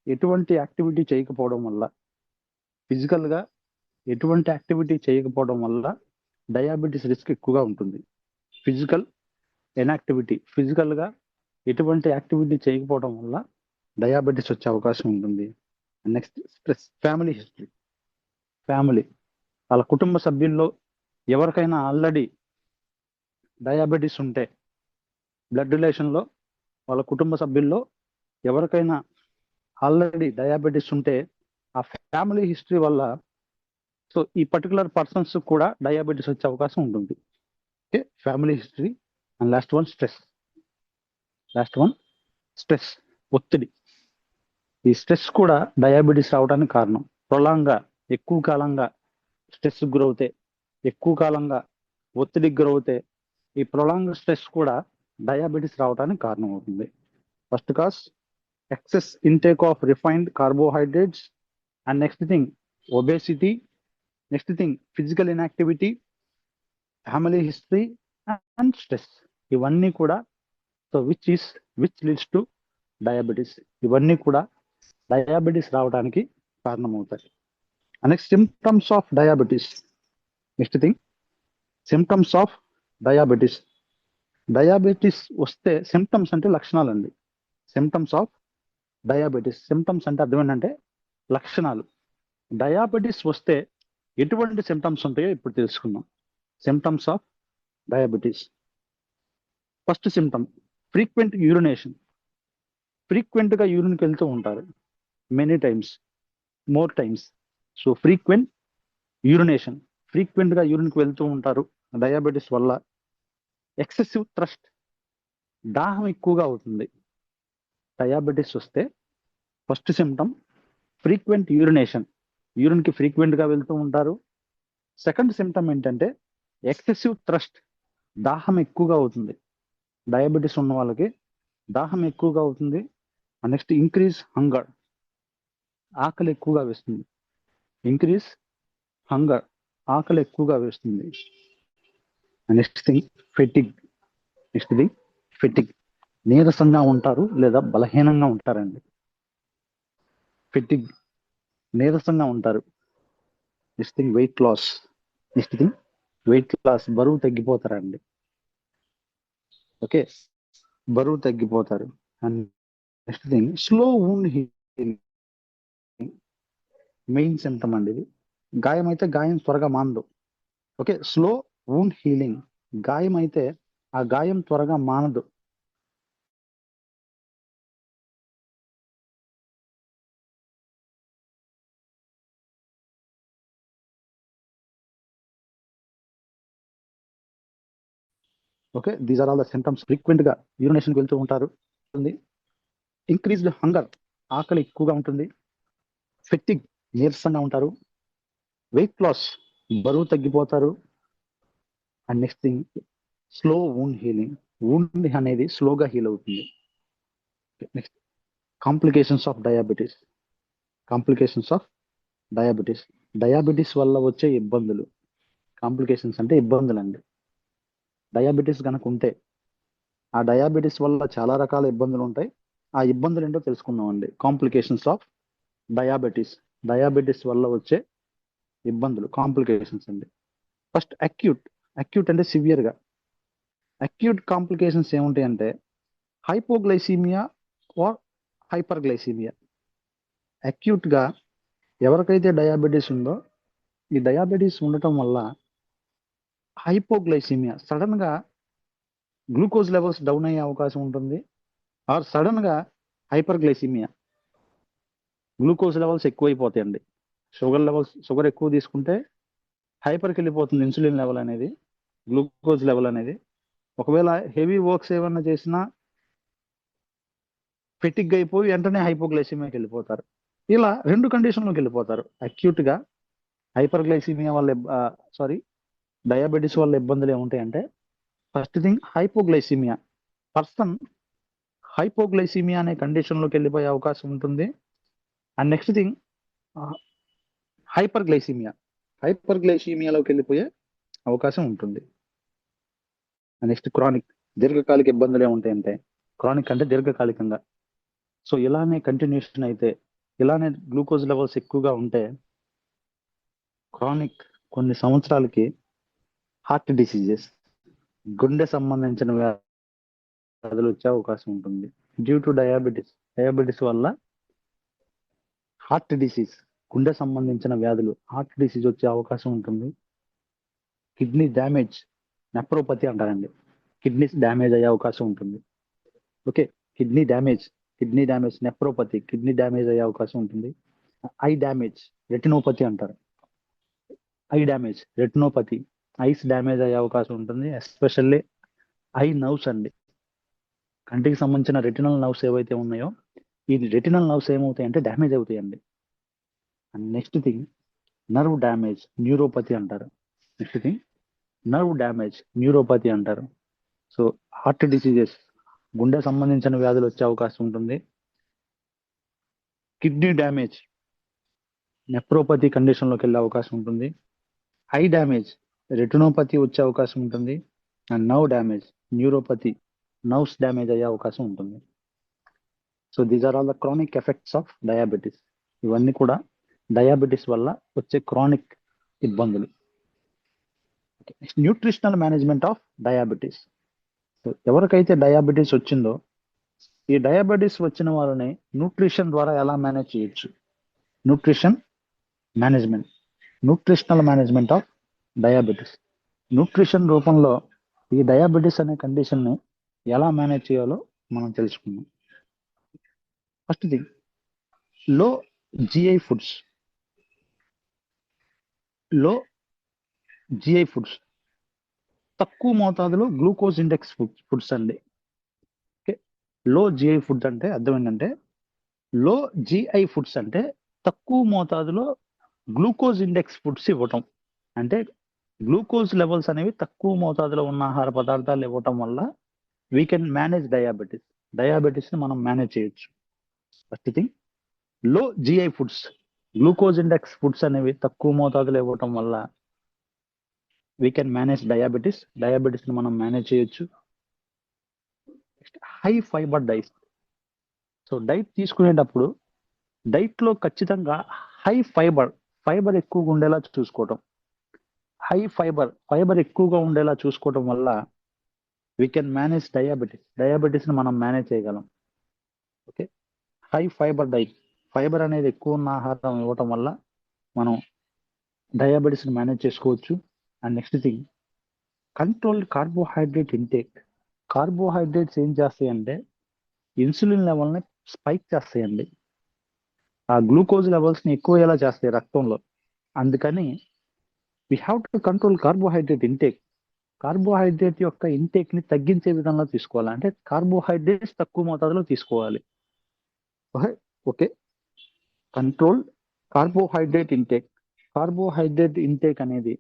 ఎటువంటి యాక్టివిటీ చేయకపోవడం వల్ల డయాబెటీస్ రిస్క్ ఎక్కువగా ఉంటుంది. ఫిజికల్ ఇన్యాక్టివిటీ, ఫిజికల్గా ఎటువంటి యాక్టివిటీ చేయకపోవడం వల్ల డయాబెటీస్ వచ్చే అవకాశం ఉంటుంది. Next, stress. Family history. వాళ్ళ కుటుంబ సభ్యుల్లో ఎవరికైనా ఆల్రెడీ డయాబెటీస్ ఉంటే, బ్లడ్ రిలేషన్లో వాళ్ళ కుటుంబ సభ్యుల్లో ఎవరికైనా ఆల్రెడీ డయాబెటీస్ ఉంటే ఆ ఫ్యామిలీ హిస్టరీ వల్ల సో ఈ పర్టికులర్ పర్సన్స్ కూడా డయాబెటీస్ వచ్చే అవకాశం ఉంటుంది. Okay, family history. And last one stress, ఒత్తిడి. ఈ స్ట్రెస్ కూడా డయాబెటీస్ రావడానికి కారణం. ప్రొలాంగ్గా, ఎక్కువ కాలంగా స్ట్రెస్ గురవుతే, ఎక్కువ కాలంగా ఒత్తిడికి గురవుతే ఈ ప్రొలాంగ్ స్ట్రెస్ కూడా డయాబెటీస్ రావడానికి కారణం అవుతుంది. First cause excess intake of refined carbohydrates, and next thing obesity, next thing physical inactivity, family history and stress. ఇవన్నీ కూడా so which leads to diabetes. ఇవన్నీ కూడా డయాబెటీస్ రావడానికి కారణమవుతాయి. Next, symptoms of diabetes. Next thing, symptoms of diabetes. Diabetes వస్తే symptoms అంటే లక్షణాలు అండి. సిమ్టమ్స్ ఆఫ్ డయాబెటీస్, సిమ్టమ్స్ అంటే అర్థం ఏంటంటే లక్షణాలు. డయాబెటీస్ వస్తే ఎటువంటి సిమ్టమ్స్ ఉంటాయో ఇప్పుడు తెలుసుకుందాం. Symptoms of diabetes. First symptom, frequent urination. ఫ్రీక్వెంట్గా యూరిన్కి వెళ్తూ ఉంటారు, many times, more times. So frequent urination, ఫ్రీక్వెంట్గా యూరిన్కి వెళ్తూ ఉంటారు డయాబెటీస్ వల్ల. ఎక్సెసివ్ థ్రస్ట్, దాహం ఎక్కువగా అవుతుంది. డయాబెటీస్ వస్తే ఫస్ట్ సిమ్టమ్ ఫ్రీక్వెంట్ యూరినేషన్, యూరిన్కి ఫ్రీక్వెంట్గా వెళ్తూ ఉంటారు. సెకండ్ సిమ్టమ్ ఏంటంటే ఎక్సెసివ్ థ్రస్ట్, దాహం ఎక్కువగా అవుతుంది. డయాబెటీస్ ఉన్న వాళ్ళకి దాహం ఎక్కువగా అవుతుంది. నెక్స్ట్ ఇంక్రీజ్ హంగర్, ఆకలి ఎక్కువగా వేస్తుంది. ఇంక్రీజ్ హంగర్, ఆకలి ఎక్కువగా వేస్తుంది. నెక్స్ట్ థింగ్ ఫెటిగ్, నీరసంగా ఉంటారు లేదా బలహీనంగా ఉంటారండి. ఫెటిగ్, నీరసంగా ఉంటారు. నెక్స్ట్ థింగ్ వెయిట్ లాస్, బరువు తగ్గిపోతారండి. ఓకే, బరువు తగ్గిపోతారు. And next thing slow wound healing, main symptom అండి ఇది. గాయం అయితే గాయం త్వరగా మానదు. ఓకే, స్లో వూండ్ హీలింగ్, గాయం అయితే ఆ గాయం త్వరగా మానదు. Okay, these are all the symptoms. Frequent గా యూరినేషన్కి వెళ్తూ ఉంటారు. ఇంక్రీజ్డ్ హంగర్, ఆకలి ఎక్కువగా ఉంటుంది. ఫెటిగ్, నీరసంగా ఉంటారు. వెయిట్ లాస్, బరువు తగ్గిపోతారు. And next thing slow wound healing, wound అనేది స్లోగా హీల్ అవుతుంది. Next complications of diabetes, diabetes వల్ల వచ్చే ఇబ్బందులు. కాంప్లికేషన్స్ అంటే ఇబ్బందులు అండి. డయాబెటీస్ కనుక ఉంటే ఆ డయాబెటీస్ వల్ల చాలా రకాల ఇబ్బందులు ఉంటాయి. ఆ ఇబ్బందులు ఏంటో తెలుసుకుందాం అండి. కాంప్లికేషన్స్ ఆఫ్ డయాబెటీస్ వల్ల వచ్చే ఇబ్బందులు, కాంప్లికేషన్స్ అండి. ఫస్ట్ అక్యూట్ అంటే సివియర్ గా. అక్యూట్ కాంప్లికేషన్స్ ఏముంటాయంటే hypoglycaemia or hyperglycaemia. Acute గా ఎవరికైతే డయాబెటీస్ ఉందో, ఈ డయాబెటీస్ ఉండటం వల్ల హైపోగ్లైసీమియా, సడన్ గా గ్లూకోజ్ లెవెల్స్ డౌన్ అయ్యే అవకాశం ఉంటుంది. ఆర్ సడన్ గా హైపర్ గ్లైసీమియా, గ్లూకోజ్ లెవెల్స్ ఎక్కువైపోతాయండి. షుగర్ ఎక్కువ తీసుకుంటే హైపర్కి వెళ్ళిపోతుంది ఇన్సులిన్ లెవెల్ అనేది, గ్లూకోజ్ లెవెల్ అనేది. ఒకవేళ హెవీ వర్క్స్ ఏమన్నా చేసినా ఫెటిగ్ అయిపోయి వెంటనే హైపోగ్లైసీమియాకి వెళ్ళిపోతారు. ఇలా రెండు కండిషన్లోకి వెళ్ళిపోతారు. అక్యూట్ గా హైపర్ గ్లైసీమియా వల్ల డయాబెటీస్ వల్ల ఇబ్బందులు ఏముంటాయంటే first thing hypoglycaemia, person hypoglycaemia అనే కండిషన్లోకి వెళ్ళిపోయే అవకాశం ఉంటుంది. అండ్ నెక్స్ట్ థింగ్ హైపర్ గ్లైసీమియాలోకి వెళ్ళిపోయే అవకాశం ఉంటుంది. నెక్స్ట్ క్రానిక్, దీర్ఘకాలిక ఇబ్బందులు ఏముంటాయంటే క్రానిక్ అంటే దీర్ఘకాలికంగా. సో ఇలానే కంటిన్యూషన్ అయితే, ఇలానే గ్లూకోజ్ లెవెల్స్ ఎక్కువగా ఉంటే క్రానిక్ కొన్ని సంవత్సరాలకి హార్ట్ డిసీజెస్, గుండె సంబంధించిన వ్యాధులు వచ్చే అవకాశం ఉంటుంది. డ్యూ టు డయాబెటీస్ వల్ల హార్ట్ డిసీజ్, గుండె సంబంధించిన వ్యాధులు, హార్ట్ డిసీజ్ వచ్చే అవకాశం ఉంటుంది. కిడ్నీ డ్యామేజ్, నెఫ్రోపతి అంటారండి, కిడ్నీస్ డ్యామేజ్ అయ్యే అవకాశం ఉంటుంది. Okay, kidney damage, nephropathy, kidney damage అయ్యే అవకాశం ఉంటుంది. ఐ డ్యామేజ్, రెటినోపతి అంటారు. రెటినోపతి, ఐస్ డ్యామేజ్ అయ్యే అవకాశం ఉంటుంది. ఎస్పెషల్లీ ఐ నర్వ్స్ అండి, కంటికి సంబంధించిన రెటినల్ నర్వ్స్ ఏవైతే ఉన్నాయో ఈ రెటినల్ నర్వ్స్ ఏమవుతాయంటే డ్యామేజ్ అవుతాయండి. And next thing nerve damage, neuropathy అంటారు. సో హార్ట్ డిసీజెస్, గుండె సంబంధించిన వ్యాధులు వచ్చే అవకాశం ఉంటుంది. కిడ్నీ డ్యామేజ్, నెఫ్రోపతి కండిషన్లోకి వెళ్ళే అవకాశం ఉంటుంది. ఐ డ్యామేజ్, రెటినోపతి వచ్చే అవకాశం ఉంటుంది. And nerve damage, neuropathy, nerves damage అయ్యే అవకాశం ఉంటుంది. So these are all the chronic effects of diabetes. ఇవన్నీ కూడా డయాబెటీస్ వల్ల వచ్చే క్రానిక్ ఇబ్బందులు. Nutritional management of diabetes. ఎవరికైతే డయాబెటీస్ వచ్చిందో ఈ డయాబెటీస్ వచ్చిన వాళ్ళని న్యూట్రిషన్ ద్వారా ఎలా మేనేజ్ చేయొచ్చు? Nutritional management of diabetes. Nutrition రూపంలో ఈ డయాబెటీస్ అనే కండిషన్ని ఎలా మేనేజ్ చేయాలో మనం తెలుసుకుందాం. ఫస్ట్ థింగ్, లో జిఐ ఫుడ్స్. లో జిఐ ఫుడ్స్, తక్కువ మోతాదులో గ్లూకోజ్ ఇండెక్స్ ఫుడ్స్ అండి. ఓకే, లో జిఐ ఫుడ్స్ అంటే అర్థం ఏంటంటే, లో జిఐ ఫుడ్స్ అంటే తక్కువ మోతాదులో గ్లూకోజ్ ఇండెక్స్ ఫుడ్స్ ఇవ్వటం. అంటే గ్లూకోజ్ లెవెల్స్ అనేవి తక్కువ మోతాదులో ఉన్న ఆహార పదార్థాలు ఇవ్వటం వల్ల వీ కెన్ మేనేజ్ డయాబెటీస్. డయాబెటీస్ని మనం మేనేజ్ చేయొచ్చు. ఫస్ట్ థింగ్, లో GI foods, glucose index foods అనేవి తక్కువ మోతాదులో ఇవ్వటం వల్ల వీ కెన్ మేనేజ్ డయాబెటీస్. డయాబెటీస్ని మనం మేనేజ్ చేయొచ్చు. High fibre diet. So diet తీసుకునేటప్పుడు డైట్లో ఖచ్చితంగా హై ఫైబర్ ఎక్కువగా ఉండేలా చూసుకోవటం. హై ఫైబర్ ఎక్కువగా ఉండేలా చూసుకోవటం వల్ల వీ కెన్ మేనేజ్ డయాబెటీస్ని మనం మేనేజ్ చేయగలం. Okay, high fibre diet, fibre అనేది ఎక్కువ ఉన్న ఆహారం ఇవ్వటం వల్ల మనం డయాబెటీస్ని మేనేజ్ చేసుకోవచ్చు. And next thing, controlled carbohydrate intake. Carbohydrates ఏం చేస్తాయంటే ఇన్సులిన్ లెవెల్ని స్పైక్ చేస్తాయండి. ఆ గ్లూకోజ్ లెవెల్స్ని ఎక్కువ ఎలా చేస్తాయి రక్తంలో. అందుకని we have to control carbohydrate intake. Carbohydrate యొక్క ఇంటేక్ని తగ్గించే విధంగా తీసుకోవాలి. అంటే కార్బోహైడ్రేట్స్ తక్కువ మోతాదులో తీసుకోవాలి. Okay, control carbohydrate intake. Carbohydrate intake అనేది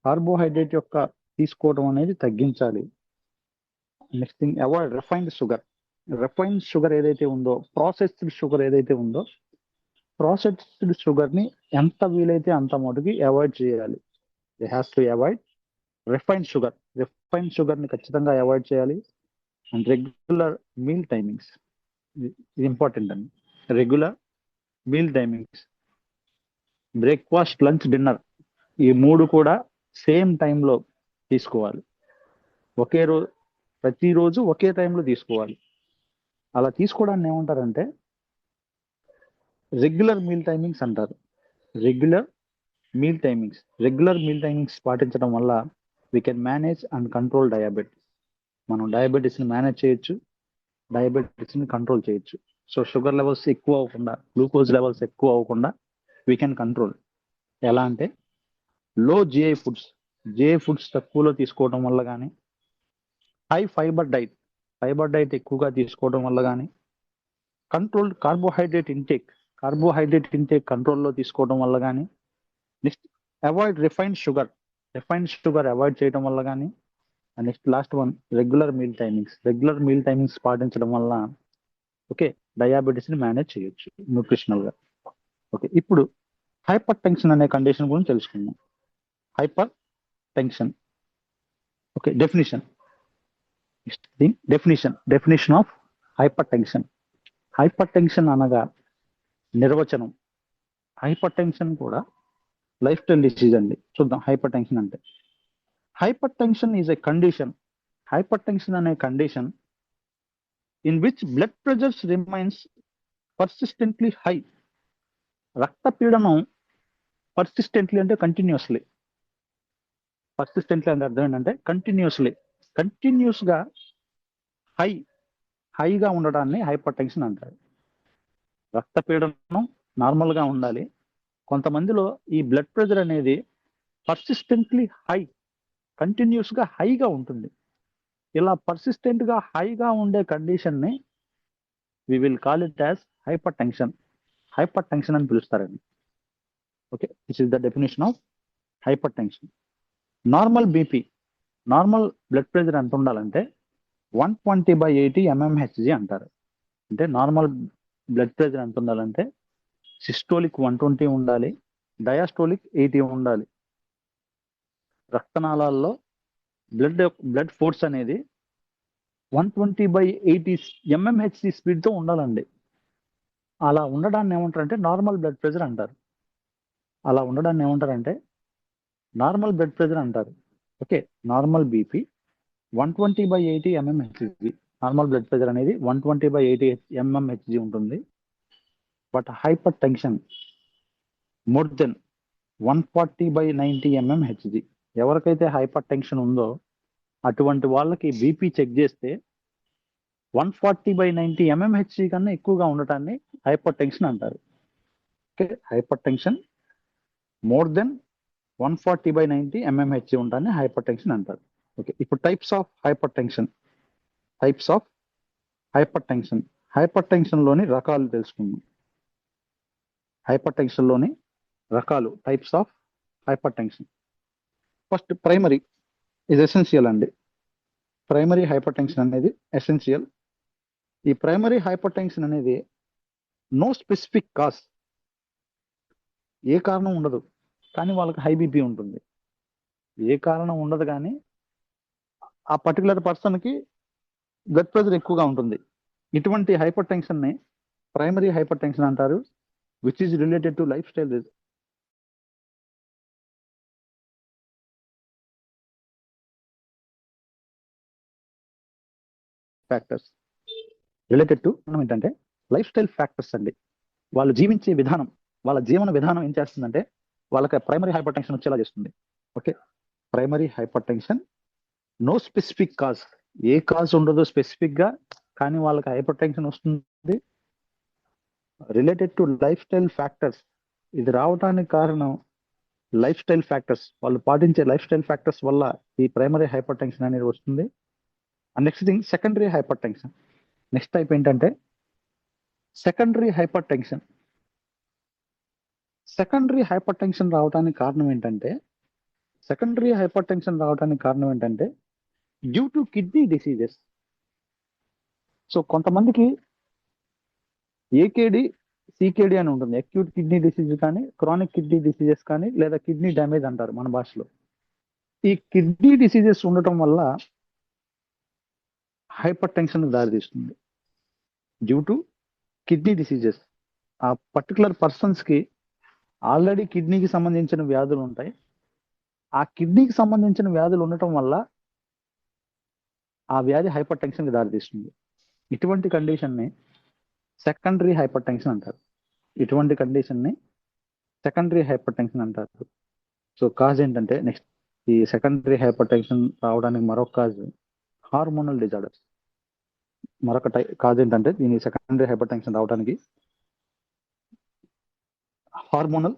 కార్బోహైడ్రేట్ యొక్క తీసుకోవడం అనేది తగ్గించాలి. Next thing, avoid refined sugar. Refined sugar ఏదైతే ఉందో, ప్రాసెస్డ్ షుగర్ ఏదైతే ఉందో, ప్రాసెస్డ్ షుగర్ని ఎంత వీలైతే అంత మటుకి అవాయిడ్ చేయాలి. They has to avoid refined sugar. Refined షుగర్ని ఖచ్చితంగా అవాయిడ్ చేయాలి. అండ్ రెగ్యులర్ మీల్ టైమింగ్స్, ఇది ఇంపార్టెంట్ అండి. Regular meal timings, breakfast, lunch, dinner, ఈ మూడు కూడా సేమ్ టైంలో తీసుకోవాలి. ఒకే రోజు, ప్రతిరోజు ఒకే టైంలో తీసుకోవాలి. అలా తీసుకోవడాన్ని ఏమంటారంటే రెగ్యులర్ మీల్ టైమింగ్స్ అంటారు. రెగ్యులర్ మీల్ టైమింగ్స్ పాటించడం వల్ల we can manage and control diabetes. మనం డయాబెటీస్ని మేనేజ్ చేయొచ్చు, డయాబెటీస్ని కంట్రోల్ చేయొచ్చు. సో షుగర్ లెవెల్స్ ఎక్కువ అవ్వకుండా, గ్లూకోజ్ లెవెల్స్ ఎక్కువ అవ్వకుండా వీ కెన్ కంట్రోల్. ఎలా అంటే లో జిఐ ఫుడ్స్ తక్కువలో తీసుకోవడం వల్ల కానీ, హై ఫైబర్ డైట్ ఎక్కువగా తీసుకోవడం వల్ల కానీ, కంట్రోల్డ్ కార్బోహైడ్రేట్ ఇంటేక్ కంట్రోల్లో తీసుకోవడం వల్ల కానీ, next avoid refined sugar avoid చేయడం వల్ల కానీ, next last one regular meal timings పాటించడం వల్ల ఓకే డయాబెటీస్ని మేనేజ్ చేయొచ్చు న్యూట్రిషనల్గా. ఓకే, ఇప్పుడు హైపర్ టెన్షన్ అనే కండిషన్ గురించి తెలుసుకుందాం. Hypertension. Okay, definition of hypertension. Hypertension అనగా నిర్వచనం. హైపర్ టెన్షన్ కూడా లైఫ్ స్టైల్ డిసీజ్ అండి. చూద్దాం హైపర్ టెన్షన్ అంటే. Hypertension is a condition. Hypertension అనే condition in which blood pressures remains persistently high. రక్తపీడనం persistently అంటే continuously. Persistently అంటే అర్థం ఏంటంటే కంటిన్యూస్గా హైగా ఉండడాన్ని హైపర్ టెన్షన్ అంటారు. రక్తపీడనం నార్మల్గా ఉండాలి. కొంతమందిలో ఈ బ్లడ్ ప్రెషర్ అనేది పర్సిస్టెంట్లీ కంటిన్యూస్గా హైగా ఉంటుంది. ఇలా పర్సిస్టెంట్గా హైగా ఉండే కండిషన్ని we will call it as hypertension అని పిలుస్తారండి. Okay, this is the definition of hypertension. Normal blood pressure ఎంత ఉండాలంటే 120/80 mmHg అంటారు. అంటే నార్మల్ బ్లడ్ ప్రెషర్ ఎంత ఉండాలంటే సిస్టోలిక్ 120 ఉండాలి, డయాస్టోలిక్ 80 ఉండాలి. రక్తనాళాల్లో బ్లడ్ ఫోర్స్ అనేది 120/80 mmHg స్పీడ్తో ఉండాలండి. అలా ఉండడాన్ని ఏమంటారంటే నార్మల్ బ్లడ్ ప్రెషర్ అంటారు. Okay, normal BP 120/80 mmHg. Normal blood pressure అనేది 120/80 mmHg ఉంటుంది. But hyper tension more than 140/90 mmHg. ఎవరికైతే హైపర్ టెన్షన్ ఉందో అటువంటి వాళ్ళకి బీపీ చెక్ చేస్తే 140/90 mmHg కన్నా ఎక్కువగా ఉండటాన్ని హైపర్ టెన్షన్ అంటారు. Okay, hyper tension more than 140/90 mmHg ఉండటాన్ని హైపర్ టెన్షన్ అంటారు. ఓకే, ఇప్పుడు types of hyper tension. Types of hypertension. Hyper tension లోని రకాలు తెలుసుకుందాం. హైపర్ టెన్షన్ లోని రకాలు, types of hypertension. First primary ఇది ఎసెన్షియల్ అండి. ప్రైమరీ హైపర్ టెన్షన్ అనేది ఎసెన్షియల్. ఈ ప్రైమరీ హైపర్ టెన్షన్ అనేది నో స్పెసిఫిక్ కాజ్, ఏ కారణం ఉండదు కానీ వాళ్ళకి హై బీపీ ఉంటుంది. ఏ కారణం ఉండదు కానీ ఆ పర్టికులర్ పర్సన్కి బ్లడ్ ప్రెషర్ ఎక్కువగా ఉంటుంది. ఇటువంటి హైపర్ టెన్షన్ ని ప్రైమరీ హైపర్ టెన్షన్ అంటారు, which is related to lifestyle factors. Related to ఏంటంటే లైఫ్ స్టైల్ ఫ్యాక్టర్స్ అండి. వాళ్ళు జీవించే విధానం, వాళ్ళ జీవన విధానం ఏం చేస్తుందంటే వాళ్ళకి ప్రైమరీ హైపర్ టెన్షన్ వచ్చేలా చేస్తుంది. Okay, primary hypertension no specific cause, ఏ కాజ్ ఉండదు స్పెసిఫిక్ గా కానీ వాళ్ళకి హైపర్ టెన్షన్ వస్తుంది. Related to lifestyle factors, ఇది రావడానికి కారణం లైఫ్ స్టైల్ ఫ్యాక్టర్స్, వాళ్ళు పాటించే లైఫ్ స్టైల్ ఫ్యాక్టర్స్ వల్ల ఈ ప్రైమరీ హైపర్ టెన్షన్ అనేది వస్తుంది. And next thing secondary hypertension. Next type ఏంటంటే secondary hypertension. Secondary hypertension రావడానికి కారణం ఏంటంటే due to kidney diseases. So కొంతమందికి ఏకేడి సికేడి అని ఉంటుంది, అక్యూట్ కిడ్నీ డిసీజ్ కానీ క్రానిక్ కిడ్నీ డిసీజెస్ కానీ లేదా కిడ్నీ డ్యామేజ్ అంటారు మన భాషలో. ఈ కిడ్నీ డిసీజెస్ ఉండటం వల్ల హైపర్ టెన్షన్ దారితీస్తుంది. డ్యూ టు కిడ్నీ డిసీజెస్, ఆ పర్టికులర్ పర్సన్స్ కి ఆల్రెడీ కిడ్నీకి సంబంధించిన వ్యాధులు ఉంటాయి. ఆ కిడ్నీకి సంబంధించిన వ్యాధులు ఉండటం వల్ల ఆ వ్యాధి హైపర్ టెన్షన్ కి దారితీస్తుంది. ఇటువంటి కండిషన్ ని సెకండరీ హైపర్ టెన్షన్ అంటారు. ఇటువంటి కండిషన్ ని సెకండరీ హైపర్ టెన్షన్ అంటారు. సో కాజ్ ఏంటంటే నెక్స్ట్ ఈ సెకండరీ హైపర్ టెన్షన్ రావడానికి మరొక కాజ్ హార్మోనల్ డిజార్డర్స్. మరొక కాజ్ ఏంటంటే దీని సెకండరీ హైపర్ టెన్షన్ రావడానికి హార్మోనల్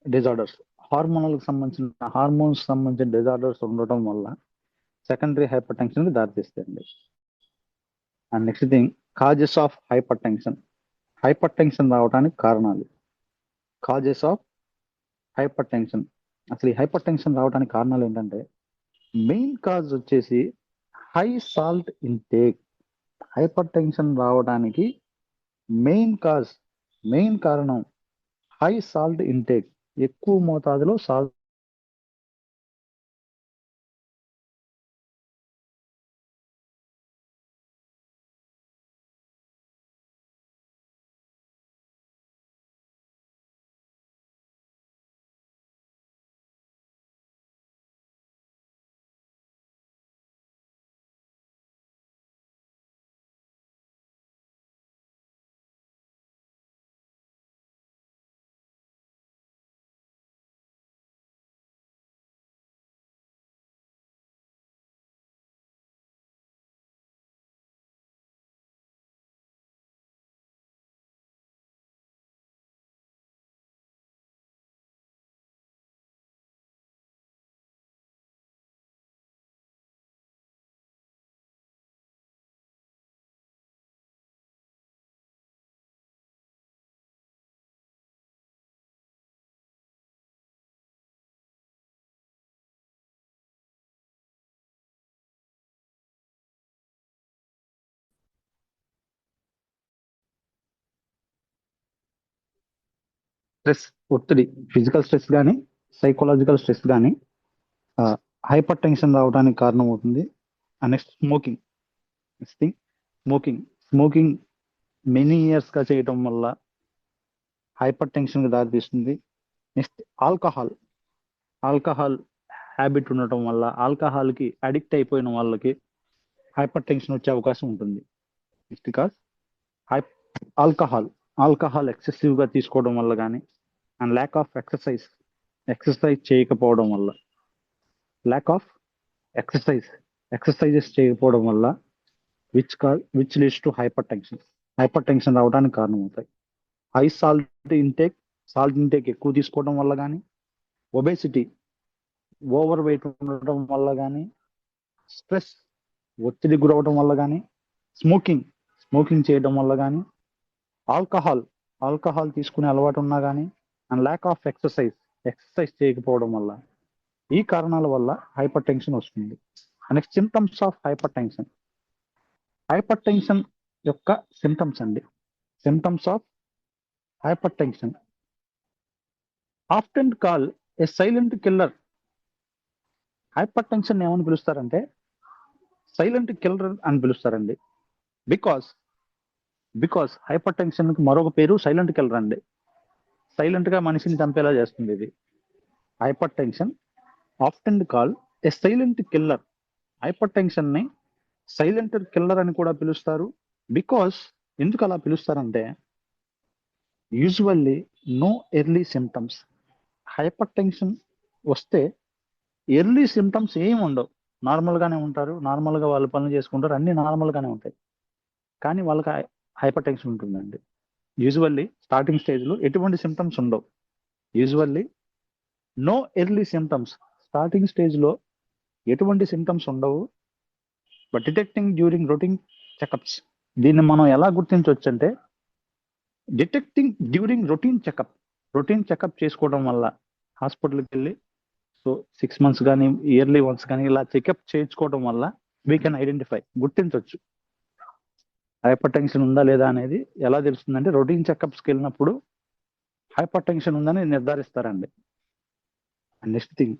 డిజార్డర్స్. హార్మోన్స్ సంబంధించిన డిజార్డర్స్ ఉండటం వల్ల సెకండరీ హైపర్ టెన్షన్ కి దారితీస్తాయండి. And next thing causes of hypertension. Hypertension రావడానికి కారణాలు. Causes of hypertension. అసలు ఈ హైపర్ టెన్షన్ రావడానికి కారణాలు ఏంటంటే మెయిన్ కాజ్ వచ్చేసి high salt intake. Hyper tension రావడానికి మెయిన్ కారణం హై సాల్ట్ ఇంటేక్, ఎక్కువ మోతాదులో సాల్ట్ స్ట్రెస్, ఒత్తిడి, ఫిజికల్ స్ట్రెస్ కానీ సైకలాజికల్ స్ట్రెస్ కానీ హైపర్ టెన్షన్ రావడానికి కారణం అవుతుంది. Next smoking. Next thing smoking many years గా చేయటం వల్ల హైపర్ టెన్షన్ కి దారితీస్తుంది. నెక్స్ట్ ఆల్కహాల్ హ్యాబిట్ ఉండటం వల్ల, ఆల్కహాల్ కి అడిక్ట్ అయిపోయిన వాళ్ళకి హైపర్ టెన్షన్ వచ్చే అవకాశం ఉంటుంది. బికాస్ ఆల్కహాల్ ఎక్సెసివ్ గా తీసుకోవడం వల్ల కానీ అండ్ ల్యాక్ ఆఫ్ ఎక్సర్సైజ్ చేయకపోవడం వల్ల, ఎక్సర్సైజెస్ చేయకపోవడం వల్ల which leads to hyper tension రావడానికి కారణం అవుతాయి. హై సాల్ట్ ఇంటేక్ ఎక్కువ తీసుకోవడం వల్ల కానీ, ఒబేసిటీ ఓవర్ వెయిట్ ఉండటం వల్ల కానీ, స్ట్రెస్ ఒత్తిడి గురవడం వల్ల కానీ, స్మోకింగ్ చేయడం వల్ల కానీ, ఆల్కహాల్ తీసుకునే అలవాటు ఉన్నా కానీ, అండ్ ల్యాక్ ఆఫ్ ఎక్సర్సైజ్ చేయకపోవడం వల్ల, ఈ కారణాల వల్ల హైపర్ టెన్షన్ వస్తుంది. Next symptoms of hyper tension యొక్క సిమ్టమ్స్ అండి. Symptoms of hypertension often call a silent killer. Hyper tension ఏమని పిలుస్తారంటే సైలెంట్ కిల్లర్ అని పిలుస్తారండి. బికాస్ హైపర్ టెన్షన్ కి మరొక పేరు సైలెంట్ కిల్లర్ అండి. సైలెంట్ గా మనిషిని చంపేలా చేస్తుంది ఇది. Hypertension often call a silent killer. Hypertension ని సైలెంట్ కిల్లర్ అని కూడా పిలుస్తారు. బికాస్ ఎందుకు అలా పిలుస్తారంటే usually no early symptoms. Hypertension వస్తే ఎర్లీ సిమ్టమ్స్ ఏమి ఉండవు. నార్మల్ గానే ఉంటారు, నార్మల్ గా వాళ్ళు పనులు చేసుకుంటారు, అన్ని నార్మల్ గానే ఉంటాయి. కానీ వాళ్ళకి హైపర్ టెన్షన్ ఉంటుందండి. యూజువల్లీ స్టార్టింగ్ స్టేజ్ లో ఎటువంటి సిమ్టమ్స్ ఉండవు. Usually no early symptoms. Starting stage లో ఎటువంటి సిమ్టమ్స్ ఉండవు. But detecting during routine checkups. దీన్ని మనం ఎలా గుర్తించవచ్చు అంటే డిటెక్టింగ్ డ్యూరింగ్ రొటీన్ చెకప్ చేసుకోవడం వల్ల, హాస్పిటల్కి వెళ్ళి 6 months కానీ ఇయర్లీ వన్స్ కానీ ఇలా చెకప్ చేయించుకోవడం వల్ల వీ కెన్ ఐడెంటిఫై, గుర్తించవచ్చు హైపర్ టెన్షన్ ఉందా లేదా అనేది. ఎలా తెలుస్తుందంటే రొటీన్ చెకప్స్కి వెళ్ళినప్పుడు హైపర్ టెన్షన్ ఉందని నిర్ధారిస్తారండి. నెక్స్ట్ థింగ్,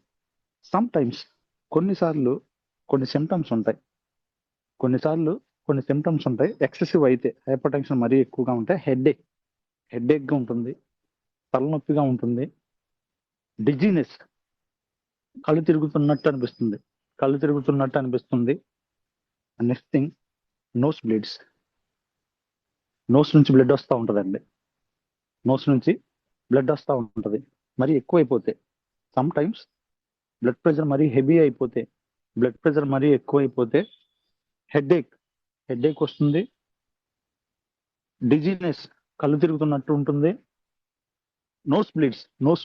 సమ్ టైమ్స్ కొన్నిసార్లు కొన్ని సిమ్టమ్స్ ఉంటాయి. ఎక్సెసివ్ అయితే హైపర్ టెన్షన్ మరీ ఎక్కువగా ఉంటే హెడ్ఏక్గా ఉంటుంది, తలనొప్పిగా ఉంటుంది, డిజీనెస్, కళ్ళు తిరుగుతున్నట్టు అనిపిస్తుంది. నెక్స్ట్ థింగ్, నోస్ నుంచి బ్లడ్ వస్తూ ఉంటుందండి. మరి ఎక్కువైపోతే, సమ్ టైమ్స్ బ్లడ్ ప్రెషర్ మరీ ఎక్కువైపోతే హెడ్ఏక్ వస్తుంది, డిజీనెస్, కళ్ళు తిరుగుతున్నట్టు ఉంటుంది, నోస్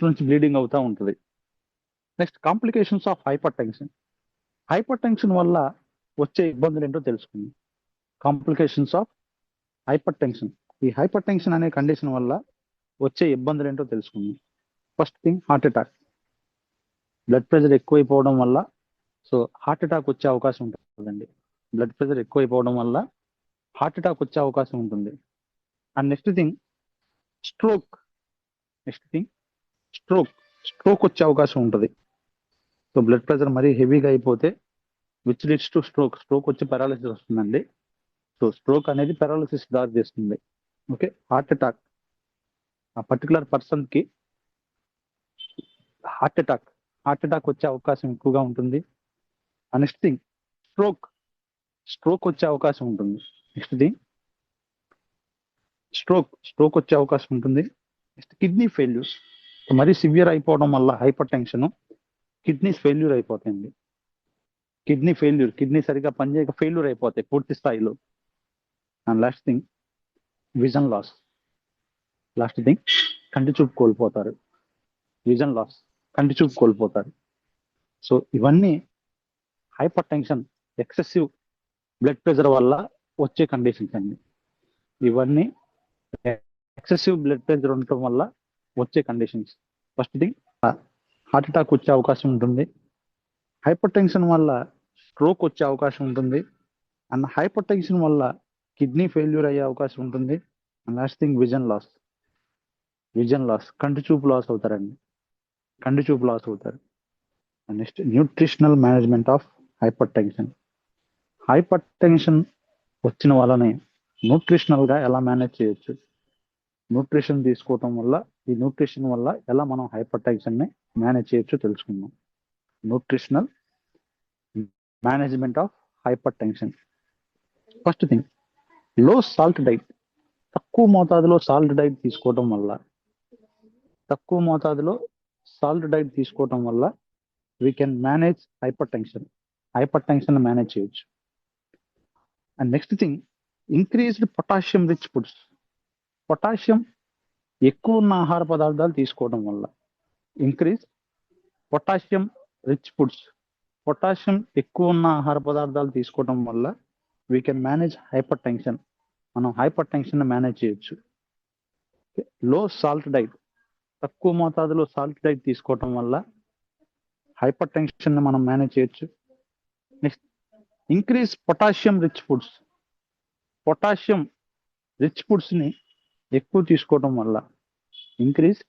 నుంచి బ్లీడింగ్ అవుతూ ఉంటుంది. Next, complications of hypertension వల్ల వచ్చే ఇబ్బందులు ఏంటో తెలుసుకుందాం. Complications of hypertension. ఈ హైపర్ టెన్షన్ అనే కండిషన్ వల్ల వచ్చే ఇబ్బందులు ఏంటో తెలుసుకుందాం. First thing, heart attack. Blood pressure ఎక్కువైపోవడం వల్ల హార్ట్ అటాక్ వచ్చే అవకాశం ఉంటుందండి. బ్లడ్ ప్రెషర్ ఎక్కువైపోవడం వల్ల హార్ట్ అటాక్ వచ్చే అవకాశం ఉంటుంది. అండ్ నెక్స్ట్ థింగ్, స్ట్రోక్ వచ్చే అవకాశం ఉంటుంది. బ్లడ్ ప్రెషర్ మరీ హెవీగా అయిపోతే విచ్ లీడ్స్ టు స్ట్రోక్ వచ్చి పారాలిసిస్ వస్తుందండి. స్ట్రోక్ అనేది పారాలిసిస్ దారి తీస్తుంది. ఓకే, హార్ట్ అటాక్, ఆ పర్టికులర్ పర్సన్ కి హార్ట్ అటాక్ వచ్చే అవకాశం ఎక్కువగా ఉంటుంది. నెక్స్ట్ థింగ్, స్ట్రోక్ వచ్చే అవకాశం ఉంటుంది. Next kidney failure. మరీ సివియర్ అయిపోవడం వల్ల హైపర్ టెన్షన్ కిడ్నీస్ ఫెయిల్యూర్ అయిపోతాయండి. కిడ్నీ సరిగా పనిచేయక ఫెయిల్యూర్ అయిపోతాయి పూర్తి స్థాయిలో. And last thing, vision loss. కంటి చూపు కోల్పోతారు. సో ఇవన్నీ hypertension, excessive blood pressure వల్ల వచ్చే కండిషన్స్ అండి. ఇవన్నీ ఎక్సెసివ్ బ్లడ్ ప్రెషర్ ఉండటం వల్ల వచ్చే conditions. First thing, heart attack వచ్చే అవకాశం ఉంటుంది. హైపర్ టెన్షన్ వల్ల స్ట్రోక్ వచ్చే అవకాశం ఉంటుంది. అండ్ హైపర్ టెన్షన్ వల్ల కిడ్నీ ఫెయిల్యూర్ అయ్యే అవకాశం ఉంటుంది. And last thing, vision loss, కంటి చూపు లాస్ అవుతారు. Next, nutritional management of hypertension వచ్చిన వాళ్ళని న్యూట్రిషనల్ గా ఎలా మేనేజ్ చేయొచ్చు, న్యూట్రిషన్ తీసుకోవటం వల్ల, ఈ న్యూట్రిషన్ వల్ల ఎలా మనం హైపర్ టెన్షన్ ని మేనేజ్ చేయొచ్చు తెలుసుకుందాం. Nutritional management of hypertension. First thing, low salt diet. తక్కువ మోతాదులో సాల్ట్ డైట్ తీసుకోవటం వల్ల we can manage hypertension manage చేయొచ్చు. And next thing, increased potassium rich foods. Potassium ఎక్కువ ఉన్న ఆహార పదార్థాలు తీసుకోవడం వల్ల, increase potassium rich foods. Potassium ఎక్కువ ఉన్న ఆహార పదార్థాలు తీసుకోవడం వల్ల we can manage hypertension. మనం హైపర్ టెన్షన్ మేనేజ్ చేయొచ్చు. లో సాల్ట్ డైట్, తక్కువ మోతాదులో సాల్ట్ డైట్ తీసుకోవటం వల్ల హైపర్ టెన్షన్ మనం మేనేజ్ చేయొచ్చు. Next, increase potassium rich foods. Potassium rich foods ని ఎక్కువ తీసుకోవడం వల్ల, increase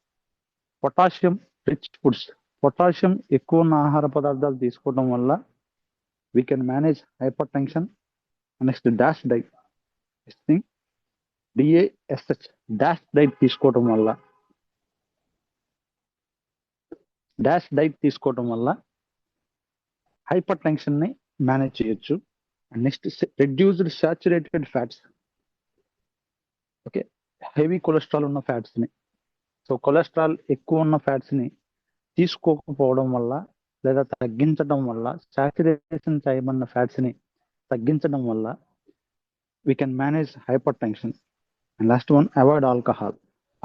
potassium rich foods. Potassium ఎక్కువ ఉన్న ఆహార పదార్థాలు తీసుకోవడం వల్ల we can manage hypertension. Next, DASH diet. D A S H, DASH diet తీసుకోవడం వల్ల, డాష్ డైట్ తీసుకోవడం వల్ల హైపర్ టెన్షన్ ని మేనేజ్ చేయొచ్చు. And next, reduced saturated fats. Okay, heavy cholesterol ఉన్న ఫ్యాట్స్ ని, సో కొలెస్ట్రాల్ ఎక్కువ ఉన్న ఫ్యాట్స్ ని తీసుకోకపోవడం వల్ల లేదా తగ్గించడం వల్ల, సాచురేషన్ చేయబడిన ఫ్యాట్స్ ని తగ్గించడం వల్ల we can manage hypertension. And last one, avoid alcohol.